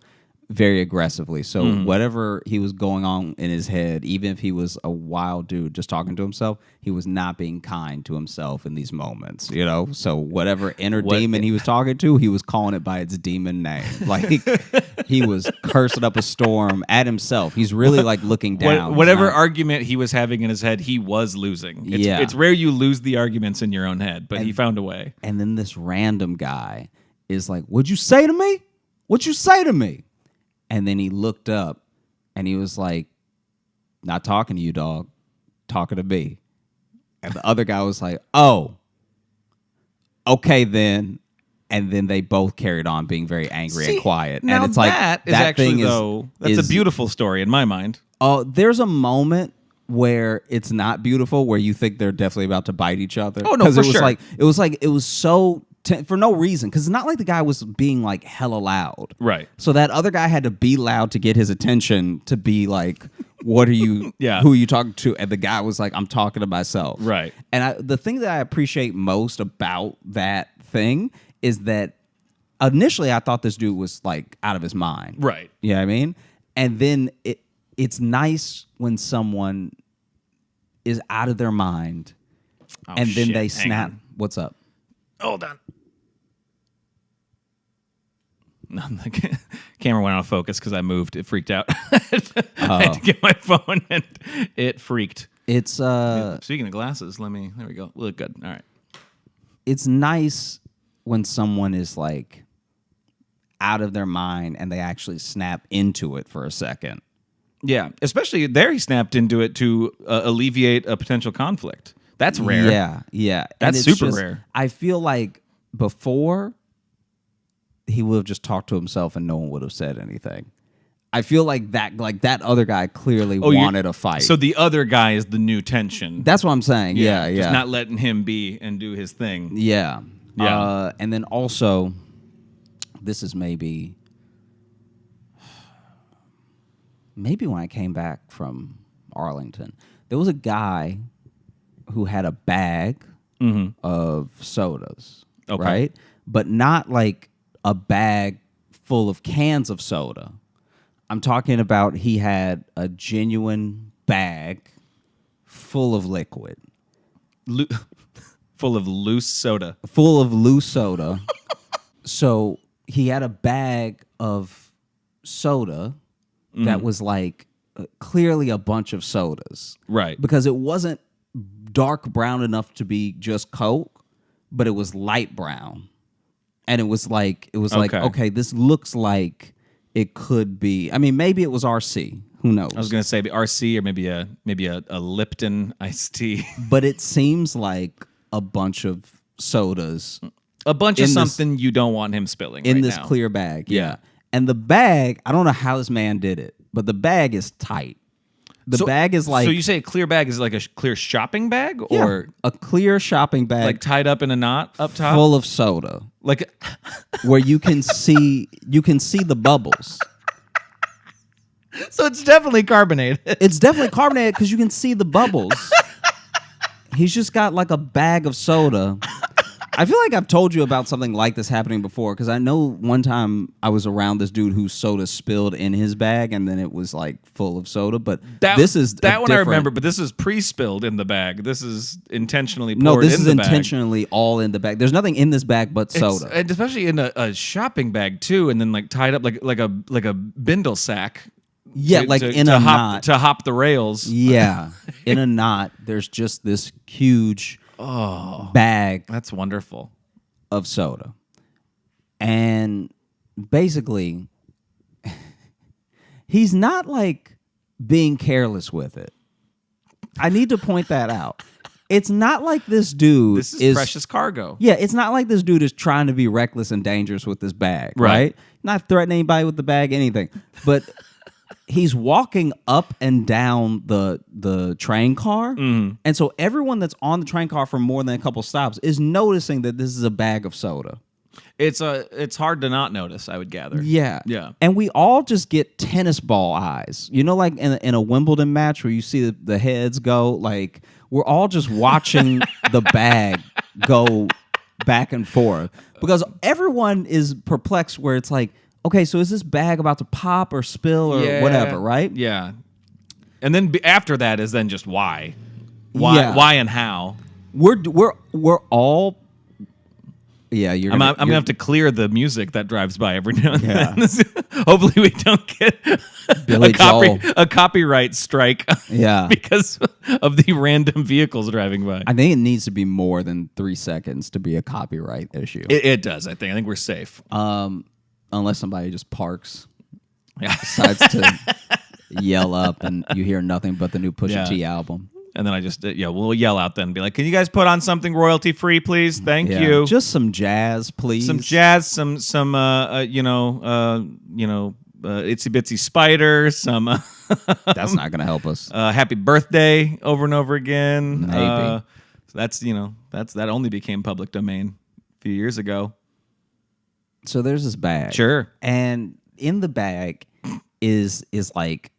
very aggressively. So whatever he was going on in his head, even if he was a wild dude just talking to himself, he was not being kind to himself in these moments, So whatever inner demon he was talking to, he was calling it by its demon name. Like he was cursing up a storm at himself. He's really like looking down. Whatever argument he was having in his head, he was losing. It's rare you lose the arguments in your own head, but he found a way. And then this random guy is like, "What'd you say to me? What'd you say to me?" And then he looked up and he was like, "Not talking to you, dog. Talking to me." And the other guy was like, "Oh, okay then." And then they both carried on being very angry and quiet. Now and it's like that is actually that's a beautiful story in my mind. Oh, there's a moment where it's not beautiful, where you think they're definitely about to bite each other. Oh no, for sure. It was so for no reason, because it's not like the guy was being like hella loud. Right. So that other guy had to be loud to get his attention to be like, what are you, Yeah. who are you talking to? And the guy was like, I'm talking to myself. Right. And the thing that I appreciate most about that thing is that initially I thought this dude was like out of his mind. Right. You know what I mean? And then it's nice when someone is out of their mind and then shit. they Hang snap. on. What's up? Hold on. No, the camera went out of focus because I moved. It freaked out. I had to get my phone and it freaked. It's Speaking of glasses, there we go. Look good. All right. it's nice when someone is like out of their mind and they actually snap into it for a second. Yeah, especially there he snapped into it to alleviate a potential conflict. That's rare. Yeah. That's And it's super rare. I feel like before he would have just talked to himself and no one would have said anything. I feel like that other guy clearly wanted a fight. So the other guy is the new tension. That's what I'm saying. Yeah. Just not letting him be and do his thing. Yeah. Yeah. And then also, this is maybe when I came back from Arlington, there was a guy who had a bag of sodas, Okay. right? But not like a bag full of cans of soda. I'm talking about he had a genuine bag full of liquid. Full of loose soda. Full of loose soda. So he had a bag of soda that was like clearly a bunch of sodas. Right. Because it wasn't dark brown enough to be just Coke, but it was light brown. And it was like, okay, this looks like it could be. I mean, maybe it was RC. Who knows? I was going to say the RC or maybe a Lipton iced tea. But it seems like a bunch of sodas A bunch of In this- something you don't want him spilling in right this now. clear bag. Yeah. And the bag, I don't know how this man did it, but the bag is tight. The bag is like So you say a clear bag is like a clear shopping bag yeah, or a clear shopping bag like tied up in a knot up top? full of soda Like where you can see the bubbles. so it's definitely carbonated. It's definitely carbonated because you can see the bubbles. He's just got like a bag of soda. I feel like I've told you about something like this happening before because I know one time I was around this dude whose soda spilled in his bag and then it was like full of soda. But this is that one I different- remember, but this is pre-spilled in the bag. This is intentionally poured No, this in is the bag. intentionally all in the bag. There's nothing in this bag but soda. And especially in a shopping bag too, and then like tied up like a bindle sack. Yeah, like in a knot. To hop the rails. Yeah, in a knot. There's just this huge bag That's wonderful. of soda. And basically, he's not like being careless with it. I need to point that out. It's not like this dude This is precious cargo. Yeah, it's not like this dude is trying to be reckless and dangerous with this bag, Right. right? Not threatening anybody with the bag, anything. But he's walking up and down the train car. And so everyone that's on the train car for more than a couple stops is noticing that this is a bag of soda. It's hard to not notice, I would gather. Yeah. Yeah. And we all just get tennis ball eyes. You know, like in a Wimbledon match where you see the heads go, like we're all just watching the bag go back and forth because everyone is perplexed where it's like, okay, so is this bag about to pop or spill or whatever, right? Yeah. And then after that is then just why. Yeah. Why and how. We're all. Yeah, I'm gonna have to clear the music that drives by every now and then. Hopefully, we don't get Billy Joel. a copyright strike. Yeah. because of the random vehicles driving by. I think it needs to be more than 3 seconds to be a copyright issue. It does. I think we're safe. Unless somebody just parks, Yeah. decides to yell up, and you hear nothing but the new Pusha Yeah. T album. And then I just we'll yell out then and be like, "Can you guys put on something royalty free, please? Thank Yeah. you. Just some jazz, please. Some jazz, some itsy bitsy spider, some That's not gonna help us. happy birthday over and over again. Maybe. That only became public domain a few years ago. So there's this bag. Sure. And in the bag is like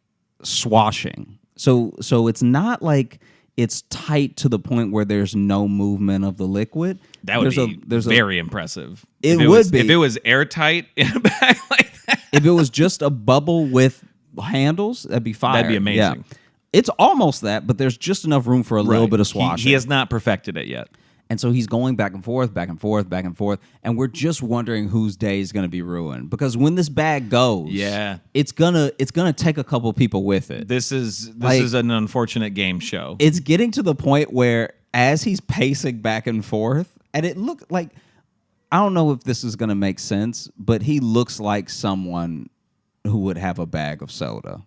swashing. So it's not like it's tight to the point where there's no movement of the liquid. That would be very impressive. It would be. If it was airtight in a bag like that. If it was just a bubble with handles, that'd be fire. That'd be amazing. Yeah. It's almost that, but there's just enough room for a little bit of swashing. He has not perfected it yet. And so he's going back and forth, back and forth, back and forth, and we're just wondering whose day is going to be ruined. Because when this bag goes, it's gonna take a couple people with it. This is an unfortunate game show. It's getting to the point where as he's pacing back and forth, and it looked like, I don't know if this is going to make sense, but he looks like someone who would have a bag of soda.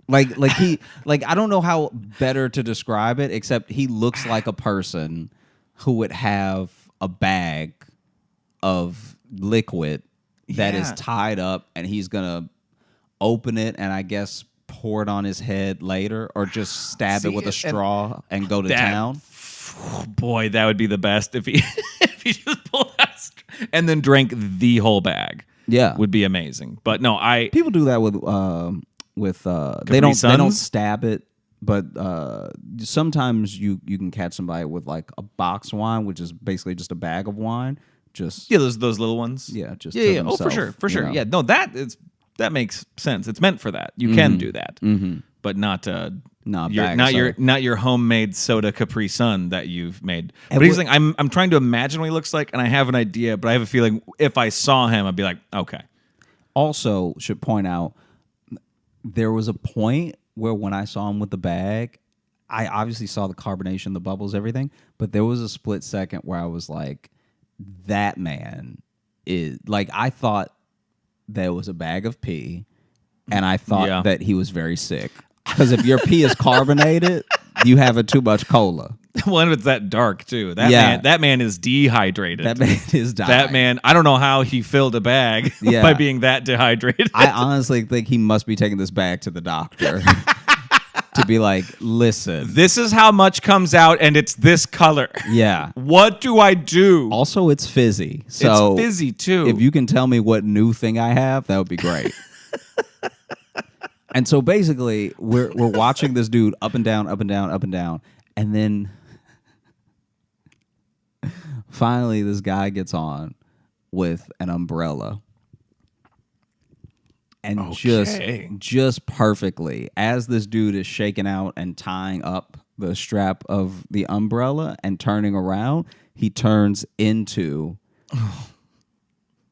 Like I don't know how better to describe it, except he looks like a person who would have a bag of liquid that is tied up, and he's gonna open it and I guess pour it on his head later, or just stab it with a straw and go to town. Boy, that would be the best if he if he just pulled out and then drank the whole bag. Yeah, would be amazing. But no, people do that with they don't stab it, but sometimes you can catch somebody with like a box wine, which is basically just a bag of wine. Just those little ones. Yeah, just Oh, for sure. Know? Yeah, no, that makes sense. It's meant for that. You can do that, but not your homemade soda Capri Sun that you've made. And but here's the thing: I'm trying to imagine what he looks like, and I have an idea, but I have a feeling if I saw him, I'd be like, okay. Also, should point out, there was a point where when I saw him with the bag, I obviously saw the carbonation, the bubbles, everything, but there was a split second where I was like, that man is, like, I thought there was a bag of pee, and I thought that he was very sick. Because if your pee is carbonated, you have too much cola. Well, and it's that dark too. That man is dehydrated. That man is dying. That man, I don't know how he filled a bag by being that dehydrated. I honestly think he must be taking this bag to the doctor to be like, listen, this is how much comes out, and it's this color. Yeah. What do I do? Also, it's fizzy. So it's fizzy too. If you can tell me what new thing I have, that would be great. And so basically, we're watching this dude up and down, up and down, up and down, and then finally this guy gets on with an umbrella. And just perfectly, as this dude is shaking out and tying up the strap of the umbrella and turning around, he turns into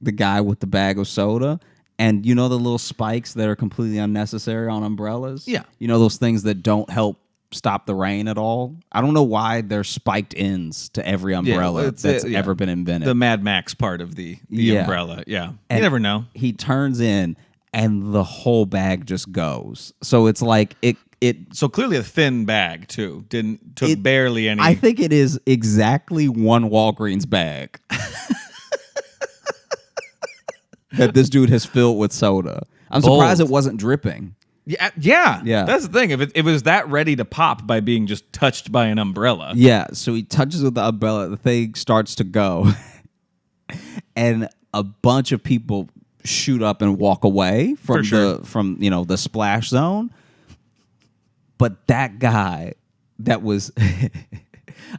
the guy with the bag of soda. And you know the little spikes that are completely unnecessary on umbrellas? Yeah. You know those things that don't help stop the rain at all? I don't know why there's spiked ends to every umbrella that's ever been invented. The Mad Max part of the umbrella. Yeah. And you never know. He turns in and the whole bag just goes. So it's like it so clearly a thin bag too. Took barely any. I think it is exactly one Walgreens bag. That this dude has filled with soda. I'm surprised it wasn't dripping. Yeah. That's the thing. If it was that ready to pop by being just touched by an umbrella. Yeah, so he touches with the umbrella, the thing starts to go. And a bunch of people shoot up and walk away from the splash zone. But that guy that was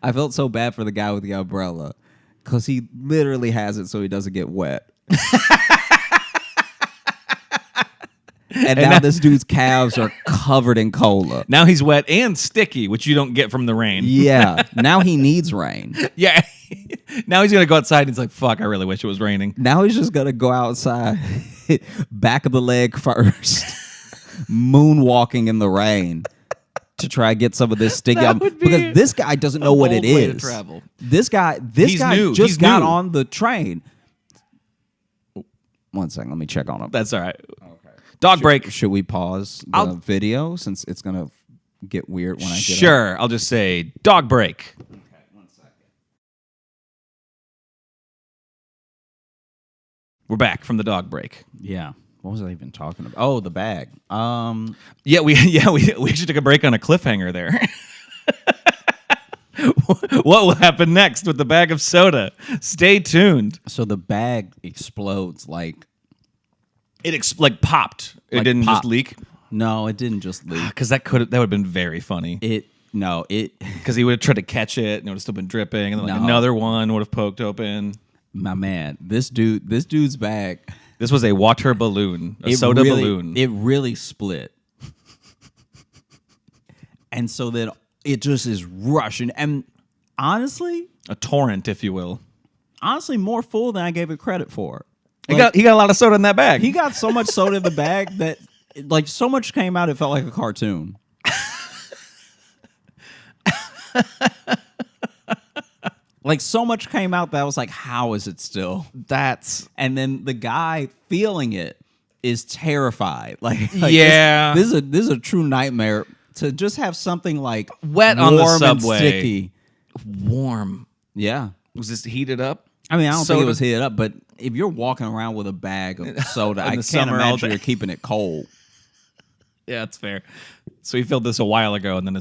I felt so bad for the guy with the umbrella because he literally has it so he doesn't get wet. And now this dude's calves are covered in cola. Now he's wet and sticky, which you don't get from the rain. Yeah. Now he needs rain. Yeah. Now he's going to go outside and he's like, fuck, I really wish it was raining. Now he's just going to go outside, back of the leg first, moonwalking in the rain to try to get some of this sticky. Because this guy doesn't know what it is. Way to travel. This guy just got on the train. 1 second, let me check on him. That's all right. Dog break. Should we pause the video since it's going to get weird when I get Sure. I'll just say dog break. Okay, 1 second. We're back from the dog break. Yeah. What was I even talking about? Oh, the bag. We actually took a break on a cliffhanger there. What will happen next with the bag of soda? Stay tuned. So the bag explodes like It like popped. It Like didn't popped. just leak. No, it didn't just leak. Because that would have been very funny. Because He would have tried to catch it and it would have still been dripping, and then like No. another one would have poked open. my man, this dude's bag. This was a water balloon, a soda balloon. It really split. And so then it just is rushing. And honestly, A torrent, if you will. more full than I gave it credit for. He got a lot of soda in that bag. He got so much soda in the bag that like so much came out it felt like a cartoon. Like so much came out that I was like, how is it still? And then the guy feeling it is terrified. Like Yeah. this is a true nightmare to just have something like Wet on the warm subway. and sticky. warm. Yeah. Was this heated up? I mean, I don't think Soda? it was heated up, but if you're walking around with a bag of soda, In I the can't summer all imagine day. you're keeping it cold. Yeah, that's fair. So he filled this a while ago, and then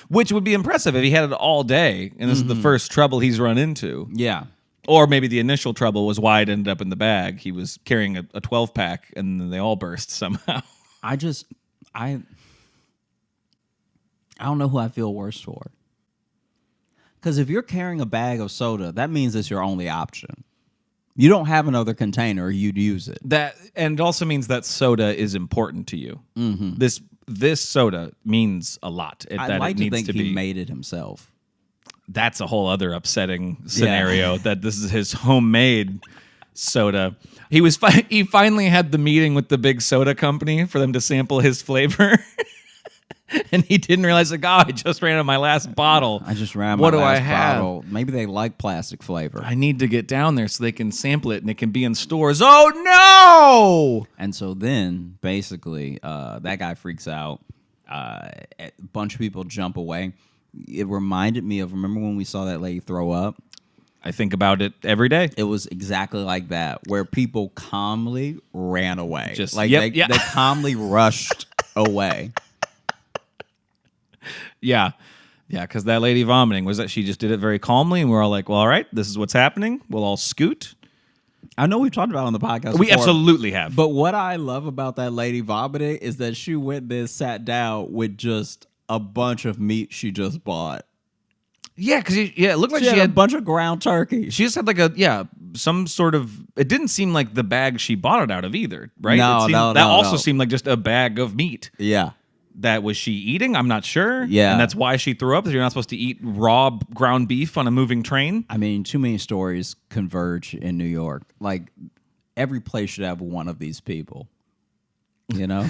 which would be impressive if he had it all day, and this is the first trouble he's run into. Yeah. Or maybe the initial trouble was why it ended up in the bag. He was carrying a 12-pack, and then they all burst somehow. I don't know who I feel worse for. Because if you're carrying a bag of soda, that means it's your only option. You don't have another container, you'd use it. That and it also means that soda is important to you. Mm-hmm. This soda means a lot. I'd like to think he made it himself. That's a whole other upsetting scenario. That this is his homemade soda. He finally had the meeting with the big soda company for them to sample his flavor. And he didn't realize, like, I just ran out of my last bottle. I just ran What my do I last have? bottle. Maybe they like plastic flavor. I need to get down there so they can sample it and it can be in stores. Oh, no! And so then, basically, that guy freaks out. A bunch of people jump away. It reminded me of, remember when we saw that lady throw up? I think about it every day. It was exactly like that, where people calmly ran away. Just, like yep, they calmly rushed away. Yeah. Yeah, because that lady vomiting was that she just did it very calmly, and we're all like, well, all right, this is what's happening. We'll all scoot. I know we've talked about it on the podcast We before, absolutely have. but what I love about that lady vomiting is that she went there, sat down with just a bunch of meat she just bought. Yeah, because it looked like She she had a had bunch of ground turkey. She just had like some sort of. It didn't seem like the bag she bought it out of either, right? No, that no, also no. seemed like just a bag of meat. Yeah. That was she eating? I'm not sure. Yeah. And that's why she threw up. Because you're not supposed to eat raw ground beef on a moving train. I mean, too many stories converge in New York. Like, every place should have one of these people. You know?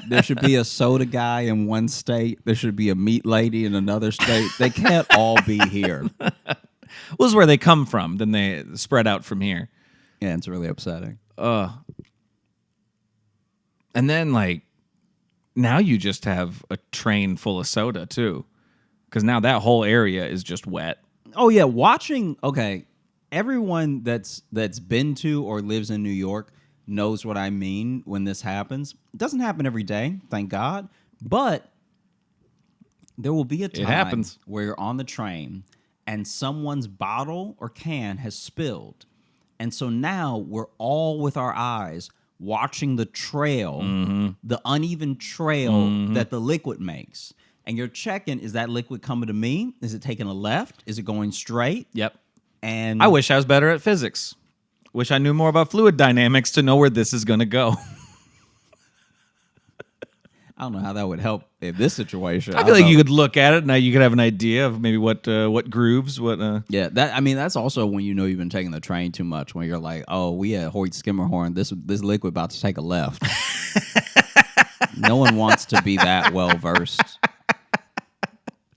There should be a soda guy in one state. There should be a meat lady in another state. They can't all be here. Well, this is where they come from. Then they spread out from here. Yeah, it's really upsetting. And then, like, now you just have a train full of soda, too. Because now that whole area is just wet. Oh, yeah. Everyone that's been to or lives in New York knows what I mean when this happens. It doesn't happen every day, thank God. But there will be a time happens. where you're on the train and someone's bottle or can has spilled. And so now we're all with our eyes watching the trail, the uneven trail that the liquid makes. And you're checking, is that liquid coming to me? Is it taking a left? Is it going straight? Yep. And I wish I was better at physics. Wish I knew more about fluid dynamics to know where this is going to go. I don't know how that would help in this situation. I feel like you could look at it, now you could have an idea of maybe what grooves, Yeah, that's also when you know you've been taking the train too much. When you're like, oh, we at Hoyt Skimmerhorn, this liquid about to take a left. No one wants to be that well versed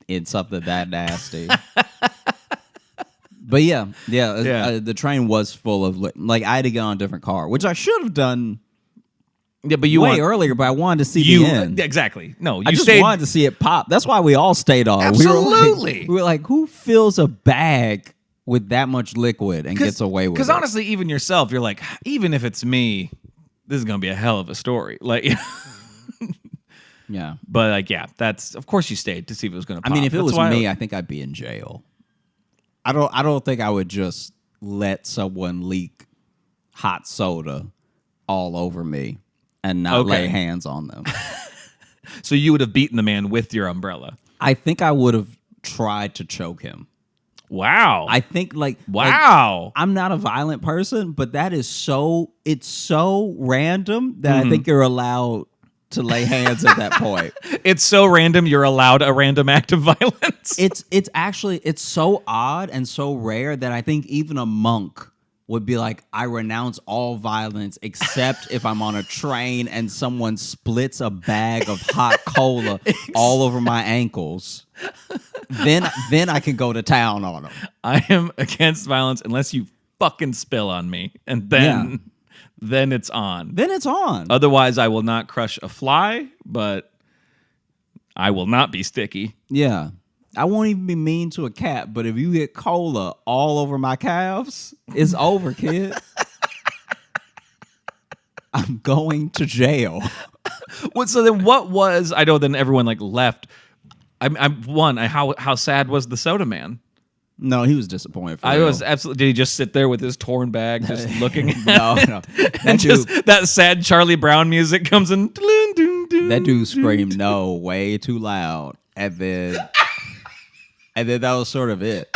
in something that nasty. But yeah. The train was full of like I had to get on a different car, which I should have done. Yeah, but you way earlier, but I wanted to see the end. Exactly. No, you I just stayed. wanted to see it pop. That's why we all stayed on. Absolutely. We were like, who fills a bag with that much liquid and gets away with it? Because honestly, even yourself, you're like, even if it's me, this is going to be a hell of a story. Like, yeah. But like, yeah, that's of course you stayed to see if it was going to pop. I mean, if it That's was why me, I think I'd be in jail. I don't think I would just let someone leak hot soda all over me and not lay hands on them. So you would have beaten the man with your umbrella. I think I would have tried to choke him. Wow. I think I'm not a violent person, but it's so random that I think you're allowed to lay hands at that point. It's so random you're allowed a random act of violence. It's so odd and so rare that I think even a monk would be like, I renounce all violence except if I'm on a train and someone splits a bag of hot cola all over my ankles. Then I can go to town on them. I am against violence unless you fucking spill on me. And then it's on. Then it's on. Otherwise, I will not crush a fly, but I will not be sticky. Yeah. I won't even be mean to a cat, but if you get cola all over my calves, it's over, kid. I'm going to jail. So then what was, I know then everyone like left. How sad was the soda man? No, he was disappointed. I was absolutely. Did he just sit there with his torn bag, just looking at No. and just that sad Charlie Brown music comes in. That dude screamed no way too loud. And then that was sort of it.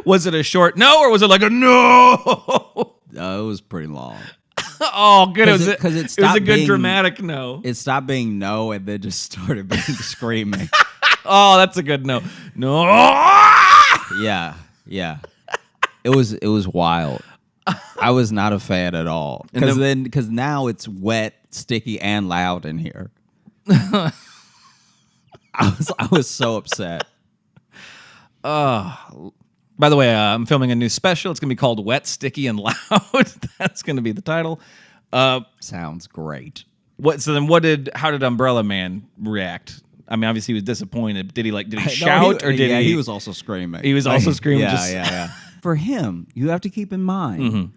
Was it a short no, or was it like a no? It was pretty long. Oh, good. It was a good being, dramatic no. It stopped being no, and then just started being screaming. Oh, that's a good no. No. Yeah. It was wild. I was not a fan at all. Because now it's wet, sticky, and loud in here. I was so upset. By the way, I'm filming a new special. It's going to be called Wet, Sticky, and Loud. That's going to be the title. Sounds great. How did Umbrella Man react? I mean, obviously he was disappointed. Did he shout or did he? He was also screaming. He was also screaming. Yeah. For him, you have to keep in mind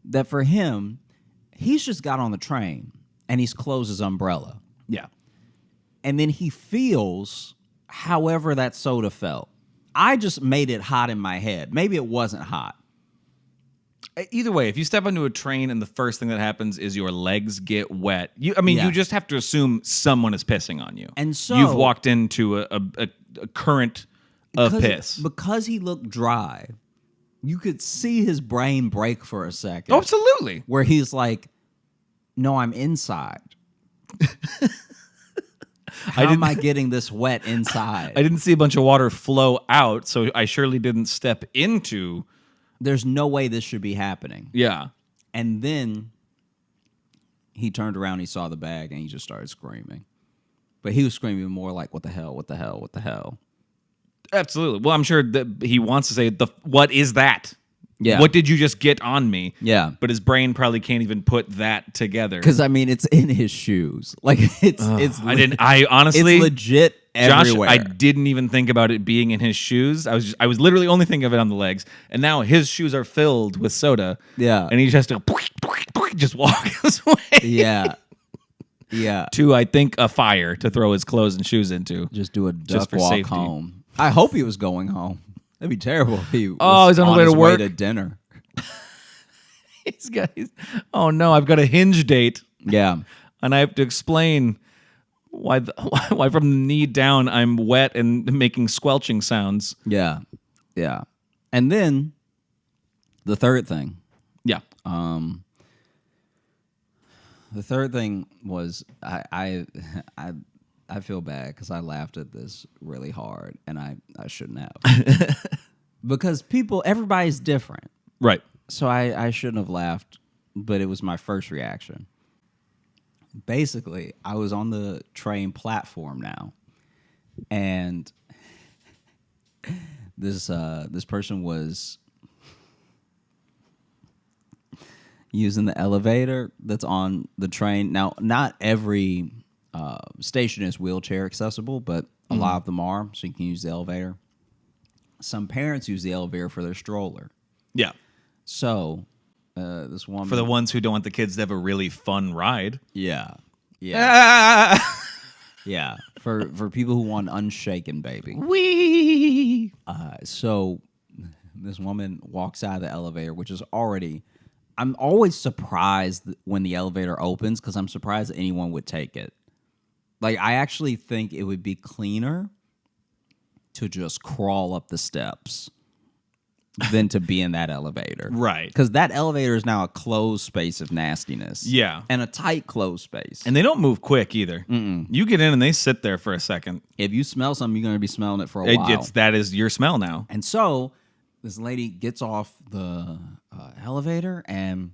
that for him, he's just got on the train and he's closed his umbrella. Yeah. And then he feels however that soda felt. I just made it hot in my head. Maybe it wasn't hot. Either way, if you step onto a train and the first thing that happens is your legs get wet, you just have to assume someone is pissing on you. And so you've walked into a current of piss. Because he looked dry, you could see his brain break for a second. Oh, absolutely. Where he's like, no, I'm inside. How am I getting this wet inside? I didn't see a bunch of water flow out, so I surely didn't step into. There's no way this should be happening. Yeah. And then he turned around, he saw the bag, and he just started screaming. But he was screaming more like, what the hell, what the hell, what the hell? Absolutely. Well, I'm sure that he wants to say, what is that? Yeah. What did you just get on me? Yeah. But his brain probably can't even put that together. Because, I mean, it's in his shoes. Like, I honestly. It's legit everywhere. Josh, I didn't even think about it being in his shoes. I was literally only thinking of it on the legs. And now his shoes are filled with soda. Yeah. And he just has to just walk his way. Yeah. Yeah. To, I think, a fire to throw his clothes and shoes into. Just do a duck walk safety. home. I hope he was going home. That'd be terrible if he was he's on the way to work. To dinner. Oh no, I've got a hinge date. Yeah. And I have to explain why from the knee down I'm wet and making squelching sounds. Yeah. Yeah. And then the third thing. Yeah. The third thing was I feel bad because I laughed at this really hard and I shouldn't have. Because everybody's different. Right. So I shouldn't have laughed, but it was my first reaction. Basically, I was on the train platform now, and this person was using the elevator that's on the train. Now, not every station is wheelchair accessible, but a lot of them are, so you can use the elevator. Some parents use the elevator for their stroller. Yeah. So, this woman... For the ones who don't want the kids to have a really fun ride. Yeah. Yeah. Yeah. For people who want unshaken baby. Wee! So, this woman walks out of the elevator, which is already I'm always surprised when the elevator opens because I'm surprised anyone would take it. Like, I actually think it would be cleaner to just crawl up the steps than to be in that elevator. Right. Because that elevator is now a closed space of nastiness. Yeah. And a tight closed space. And they don't move quick either. You get in and they sit there for a second. If you smell something, you're going to be smelling it for a while. That is your smell now. And so this lady gets off the elevator and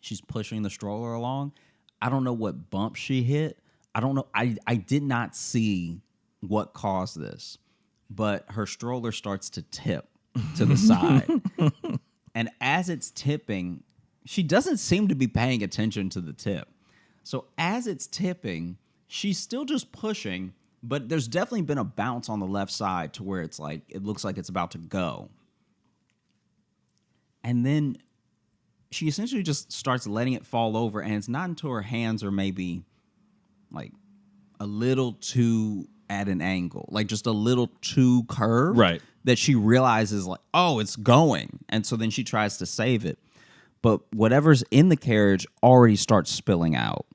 she's pushing the stroller along. I don't know what bump she hit. I don't know. I did not see what caused this, but her stroller starts to tip to the side. And as it's tipping, she doesn't seem to be paying attention to the tip. So as it's tipping, she's still just pushing, but there's definitely been a bounce on the left side to where it's like, it looks like it's about to go. And then she essentially just starts letting it fall over, and it's not until her hands are maybe like a little too at an angle, like just a little too curved, right, that she realizes like, oh, it's going. And so then she tries to save it. But whatever's in the carriage already starts spilling out.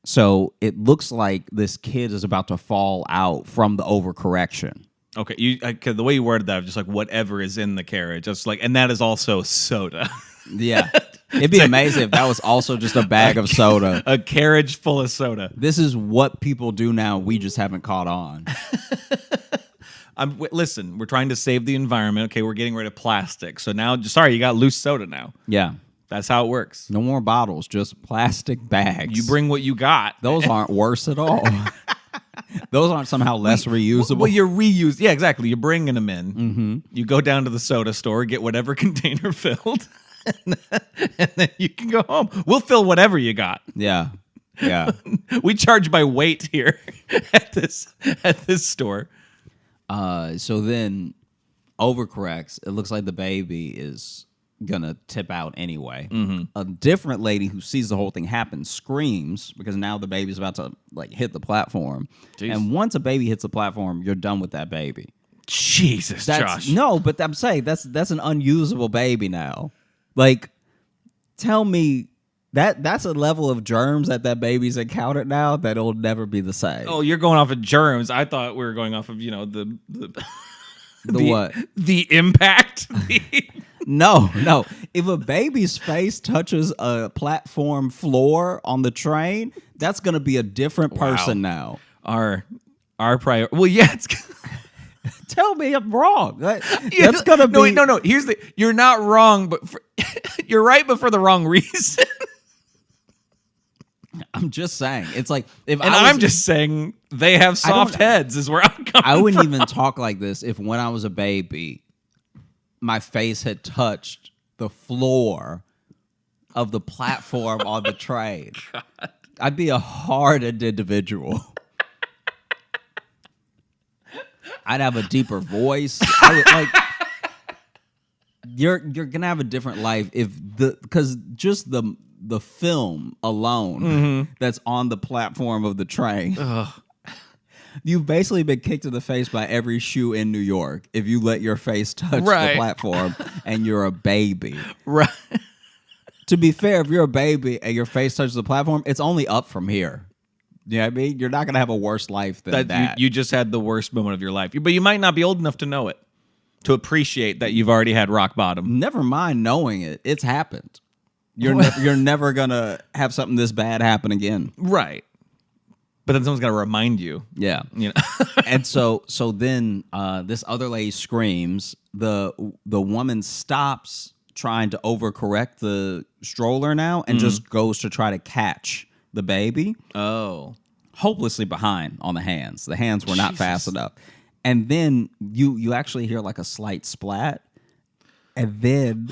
So it looks like this kid is about to fall out from the overcorrection. Okay, cause the way you worded that, was just like whatever is in the carriage. It's like, and that is also soda. Yeah. It'd be amazing if that was also just a bag of soda. A carriage full of soda. This is what people do now. We just haven't caught on. Listen, we're trying to save the environment. Okay, we're getting rid of plastic. So now, sorry, you got loose soda now. Yeah. That's how it works. No more bottles, just plastic bags. You bring what you got. Those aren't worse at all. Those aren't somehow less reusable. Well, you're reused. Yeah, exactly. You're bringing them in. Mm-hmm. You go down to the soda store, get whatever container filled, and then you can go home. We'll fill whatever you got. Yeah. Yeah. We charge by weight here at this store. So then overcorrects. It looks like the baby is gonna tip out anyway. Mm-hmm. A different lady who sees the whole thing happen screams because now the baby's about to like hit the platform. Jeez. And once a baby hits the platform, you're done with that baby. Jesus, Josh. No, but I'm saying that's an unusable baby now. Like, tell me that's a level of germs that baby's encountered now that it'll never be the same. Oh, you're going off of germs. I thought we were going off of, the what? The impact. No. If a baby's face touches a platform floor on the train, that's going to be a different person now. Our prior. Well, yeah. It's Tell me I'm wrong. That's going to be. No. You're not wrong, but you're right, but for the wrong reason. I'm just saying. It's like I'm just saying they have soft heads. Is where I'm coming. I wouldn't from. even talk like this if when I was a baby, my face had touched the floor of the platform on the train. God. I'd be a hardened individual. I'd have a deeper voice. You're gonna have a different life because just the film alone that's on the platform of the train. Ugh. You've basically been kicked in the face by every shoe in New York if you let your face touch the platform and you're a baby. Right. To be fair, if you're a baby and your face touches the platform, it's only up from here. You know what I mean? You're not going to have a worse life than that. You just had the worst moment of your life. But you might not be old enough to know it, to appreciate that you've already had rock bottom. Never mind knowing it. It's happened. You're never going to have something this bad happen again. Right. But then someone's got to remind you. Yeah. And so then this other lady screams. The woman stops trying to overcorrect the stroller now and just goes to try to catch the baby. Oh. Hopelessly behind on the hands. The hands were not fast enough. And then you actually hear like a slight splat. And then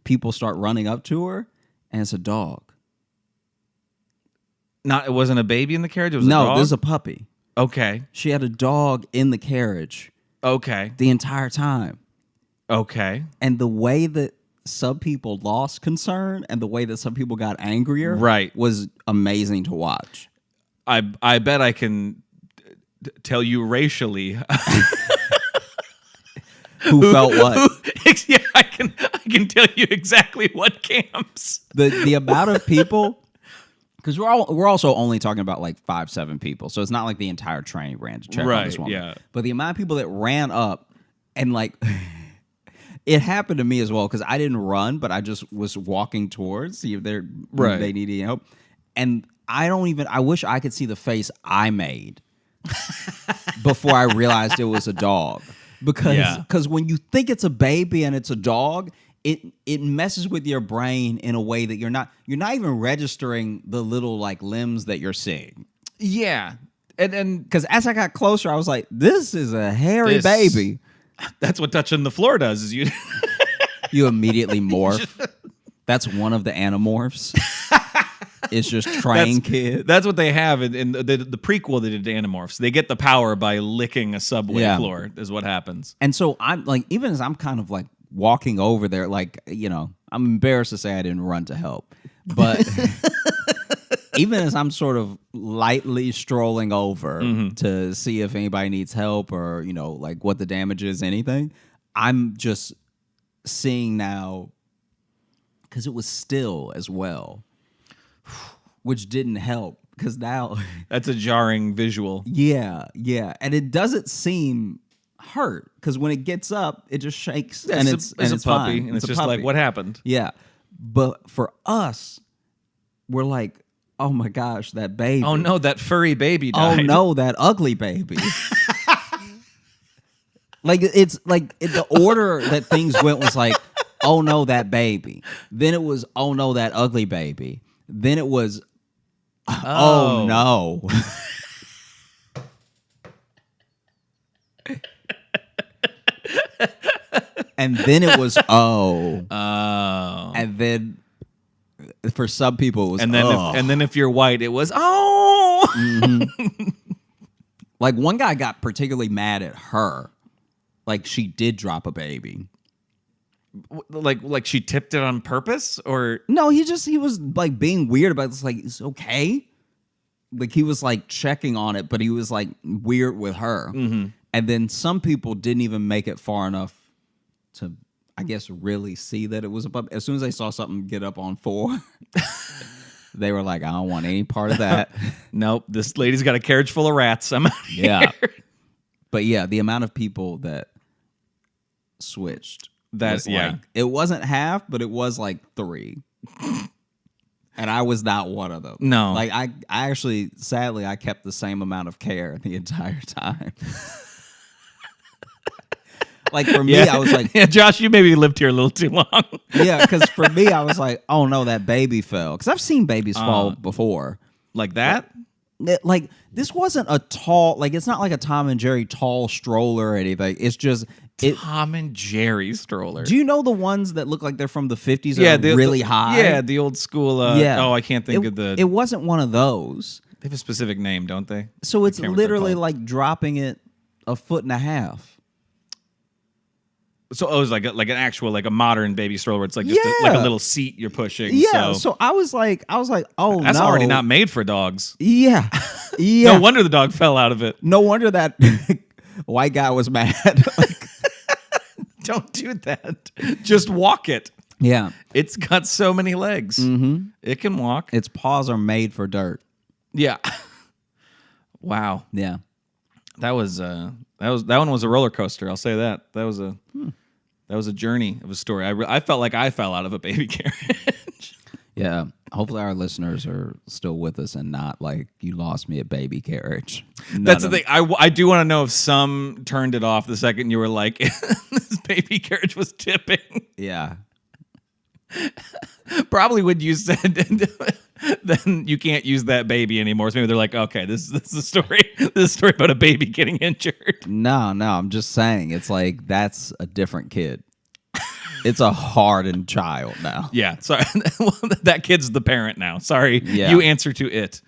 people start running up to her, and it's a dog. It wasn't a baby in the carriage? It was a dog? No, this is a puppy. Okay. She had a dog in the carriage. Okay. The entire time. Okay. And the way that some people lost concern and the way that some people got angrier was amazing to watch. I bet I can tell you racially who felt what. Yeah, I can tell you exactly what camps. The amount of people, because we're also only talking about like 5-7 people, so it's not like the entire train ran to check on this woman. Yeah. But the amount of people that ran up and like, it happened to me as well because I didn't run, but I just was walking towards see if they needed help, and I wish I could see the face I made before I realized it was a dog. Because when you think it's a baby and it's a dog, it messes with your brain in a way that you're not even registering the little like limbs that you're seeing. Yeah. And because as I got closer, I was like, this is a hairy baby. That's what touching the floor does is you You immediately morph. That's one of the animorphs. It's just train kids. That's what they have in the prequel they did to Animorphs. They get the power by licking a subway floor is what happens. And so I'm like, even as I'm kind of like walking over there, like, you know, I'm embarrassed to say I didn't run to help. But even as I'm sort of lightly strolling over to see if anybody needs help or, you know, like what the damage is, anything, I'm just seeing now, because it was still as well, which didn't help because now that's a jarring visual. Yeah. And it doesn't seem hurt because when it gets up, it just shakes and it's a puppy, fine. and it's just like, what happened? Yeah, but for us, we're like, oh my gosh, that baby. Oh no, that furry baby died. Oh no, that ugly baby. Like it's like the order that things went was like, oh no, that baby. Then it was, oh no, that ugly baby. Then it was, oh no. And then it was, oh. And then for some people it was, and then if you're white, it was, Like one guy got particularly mad at her. Like she did drop a baby. Like she tipped it on purpose, or no? He was like being weird about it. It's like, it's okay. Like he was like checking on it, but he was like weird with her. And then some people didn't even make it far enough to, I guess, really see that it was a puppy. As soon as they saw something get up on 4, they were like, I don't want any part of that. Nope, this lady's got a carriage full of rats. I'm out of here. But yeah, the amount of people that switched. That like, it wasn't half, but it was like 3. And I was not one of them. No. Like I actually, sadly, I kept the same amount of care the entire time. Like for me, I was like, yeah, Josh, you maybe lived here a little too long. Yeah, because for me, I was like, oh no, that baby fell. Because I've seen babies fall before. Like that? Like this wasn't a tall, like it's not like a Tom and Jerry tall stroller or anything. It's just Tom and Jerry stroller. Do you know the ones that look like they're from the 50s? Yeah, they're really high. Yeah, the old school. Oh, I can't think of the. It wasn't one of those. They have a specific name, don't they? So it's literally like dropping it 1.5 feet. So it was like an actual, like a modern baby stroller where it's like just like a little seat you're pushing. Yeah. So I was like, oh, that's already not made for dogs. Yeah. No wonder the dog fell out of it. No wonder that white guy was mad. Don't do that. Just walk it. Yeah. It's got so many legs. It can walk. Its paws are made for dirt. Yeah. Wow. Yeah. That one was a roller coaster. I'll say that. That was a journey of a story. I felt like I fell out of a baby carriage. Yeah. Hopefully our listeners are still with us and not like, you lost me at baby carriage. That's the thing. I do want to know if some turned it off the second you were like, this baby carriage was tipping. Yeah. Probably when you said, then you can't use that baby anymore. So maybe they're like, okay, this is a story. This is a story about a baby getting injured. No, I'm just saying it's like that's a different kid. It's a hardened child now. Yeah, sorry. That kid's the parent now. Sorry, you answer to it.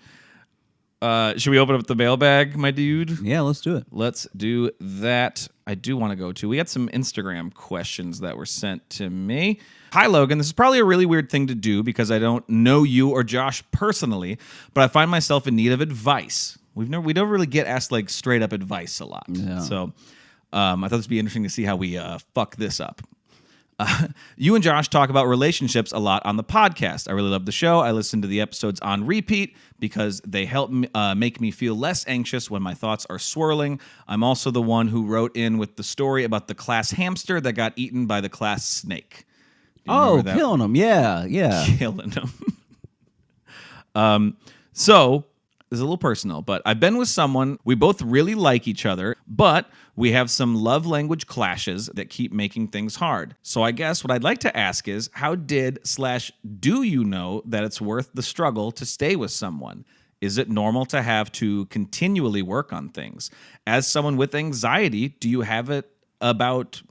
Should we open up the mailbag, my dude? Yeah, let's do it. Let's do that. I do want to go to. We had some Instagram questions that were sent to me. Hi, Logan. This is probably a really weird thing to do because I don't know you or Josh personally, but I find myself in need of advice. We don't really get asked like straight up advice a lot. Yeah. So I thought this would be interesting to see how we fuck this up. You and Josh talk about relationships a lot on the podcast. I really love the show. I listen to the episodes on repeat because they help make me feel less anxious when my thoughts are swirling. I'm also the one who wrote in with the story about the class hamster that got eaten by the class snake. Oh, killing him. Yeah. Killing him. So this is a little personal, but I've been with someone, we both really like each other, but we have some love language clashes that keep making things hard. So I guess what I'd like to ask is, how do you know that it's worth the struggle to stay with someone? Is it normal to have to continually work on things? As someone with anxiety, do you have it about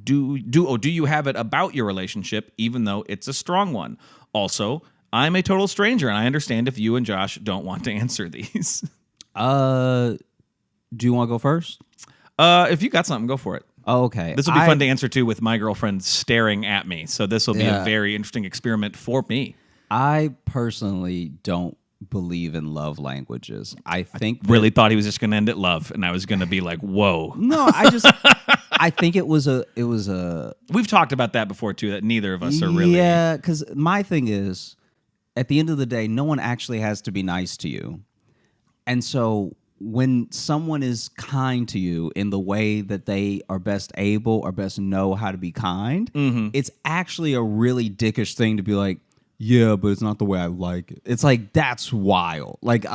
your relationship even though it's a strong one? Also, I'm a total stranger, and I understand if you and Josh don't want to answer these. Do you want to go first? If you got something, go for it. Oh, okay. This will be fun to answer, too, with my girlfriend staring at me. So this will be a very interesting experiment for me. I personally don't believe in love languages. I really thought he was just going to end at love, and I was going to be like, whoa. No, I think it was a... We've talked about that before, too, that neither of us are really... Yeah, because my thing is, at the end of the day, no one actually has to be nice to you. And so when someone is kind to you in the way that they are best able or best know how to be kind, it's actually a really dickish thing to be like, yeah, but it's not the way I like it. It's like, that's wild. Like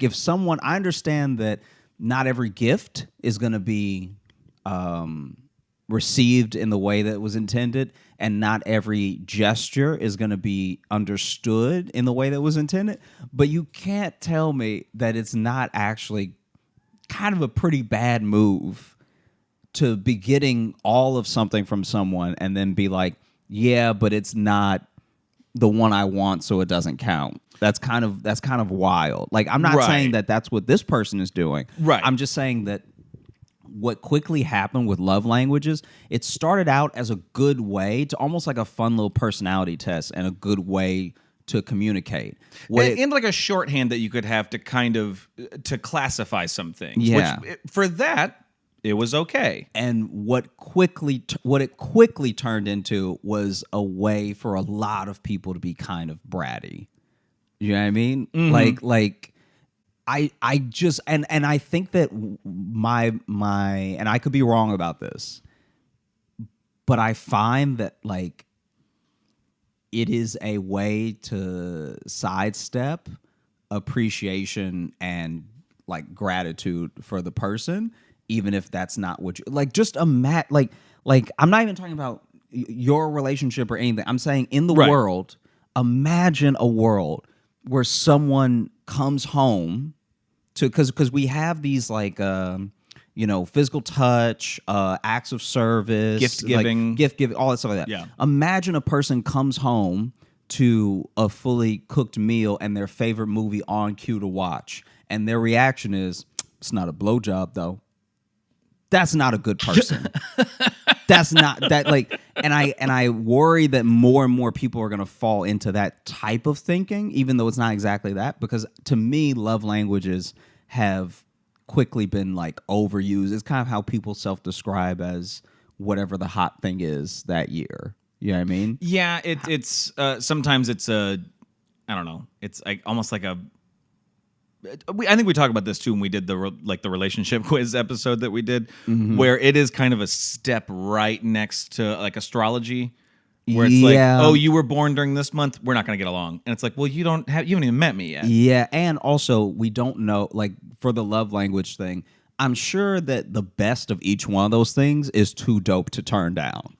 if someone, I understand that not every gift is going to be received in the way that was intended, and not every gesture is going to be understood in the way that was intended. But you can't tell me that it's not actually kind of a pretty bad move to be getting all of something from someone and then be like, yeah, but it's not the one I want, so it doesn't count. That's kind of wild. Like, I'm not saying that that's what this person is doing. Right. I'm just saying that what quickly happened with love languages, it started out as a good way to almost like a fun little personality test and a good way to communicate. And like a shorthand that you could have to kind of to classify some things. Yeah. Which, for that, it was okay. And what it quickly turned into was a way for a lot of people to be kind of bratty. You know what I mean? Mm-hmm. Like I just and I think that my and I could be wrong about this, but I find that like it is a way to sidestep appreciation and like gratitude for the person, even if that's not what you like. Just like I'm not even talking about your relationship or anything. I'm saying in the world, imagine a world where someone comes home to because we have these like physical touch, acts of service, gift giving, all that stuff like that. Yeah. Imagine a person comes home to a fully cooked meal and their favorite movie on cue to watch, and their reaction is, "It's not a blowjob, though." That's not a good person. That's not that like, and I worry that more and more people are going to fall into that type of thinking, even though it's not exactly that. Because to me, love languages have quickly been like overused. It's kind of how people self-describe as whatever the hot thing is that year. You know what I mean? Yeah, it's sometimes it's I don't know. It's like almost like a. I think we talked about this too when we did the relationship quiz episode that we did, where it is kind of a step right next to like astrology, where it's like, oh, you were born during this month, we're not going to get along, and it's like, well, you haven't even met me yet. Yeah, and also we don't know, like for the love language thing, I'm sure that the best of each one of those things is too dope to turn down.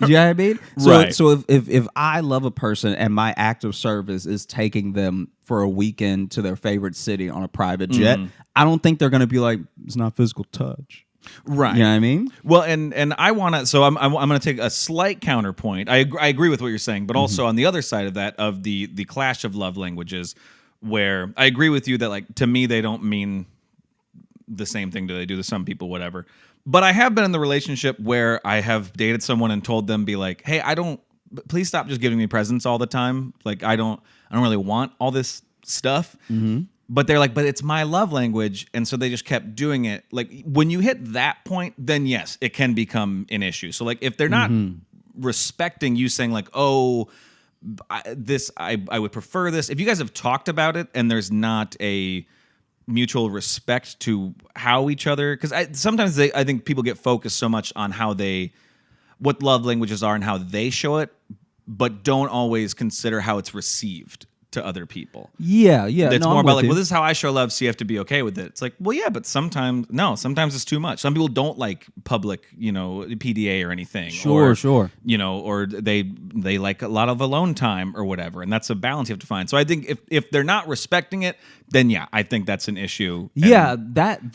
You know what I mean? So if I love a person and my act of service is taking them for a weekend to their favorite city on a private jet, I don't think they're going to be like, it's not physical touch. Right. You know what I mean? Well, and I want to, so I'm going to take a slight counterpoint. I agree with what you're saying, but also on the other side of that, of the clash of love languages, where I agree with you that like, to me, they don't mean the same thing they do to some people, whatever. But I have been in the relationship where I have dated someone and told them, be like, hey, please stop just giving me presents all the time. Like, I don't really want all this stuff. But they're like, but it's my love language. And so they just kept doing it. Like when you hit that point, then yes, it can become an issue. So like if they're not respecting you saying like, oh, I would prefer this. If you guys have talked about it and there's not a mutual respect to how each other, because sometimes I think people get focused so much on what love languages are and how they show it, but don't always consider how it's received to other people. Yeah. It's No, more I'm about with like, you. well, this is how I show love, so you have to be okay with it. It's like, well, yeah, but sometimes it's too much. Some people don't like public, PDA or anything. Sure. Or they like a lot of alone time or whatever, and that's a balance you have to find. So I think if they're not respecting it, then yeah, I think that's an issue. Yeah, that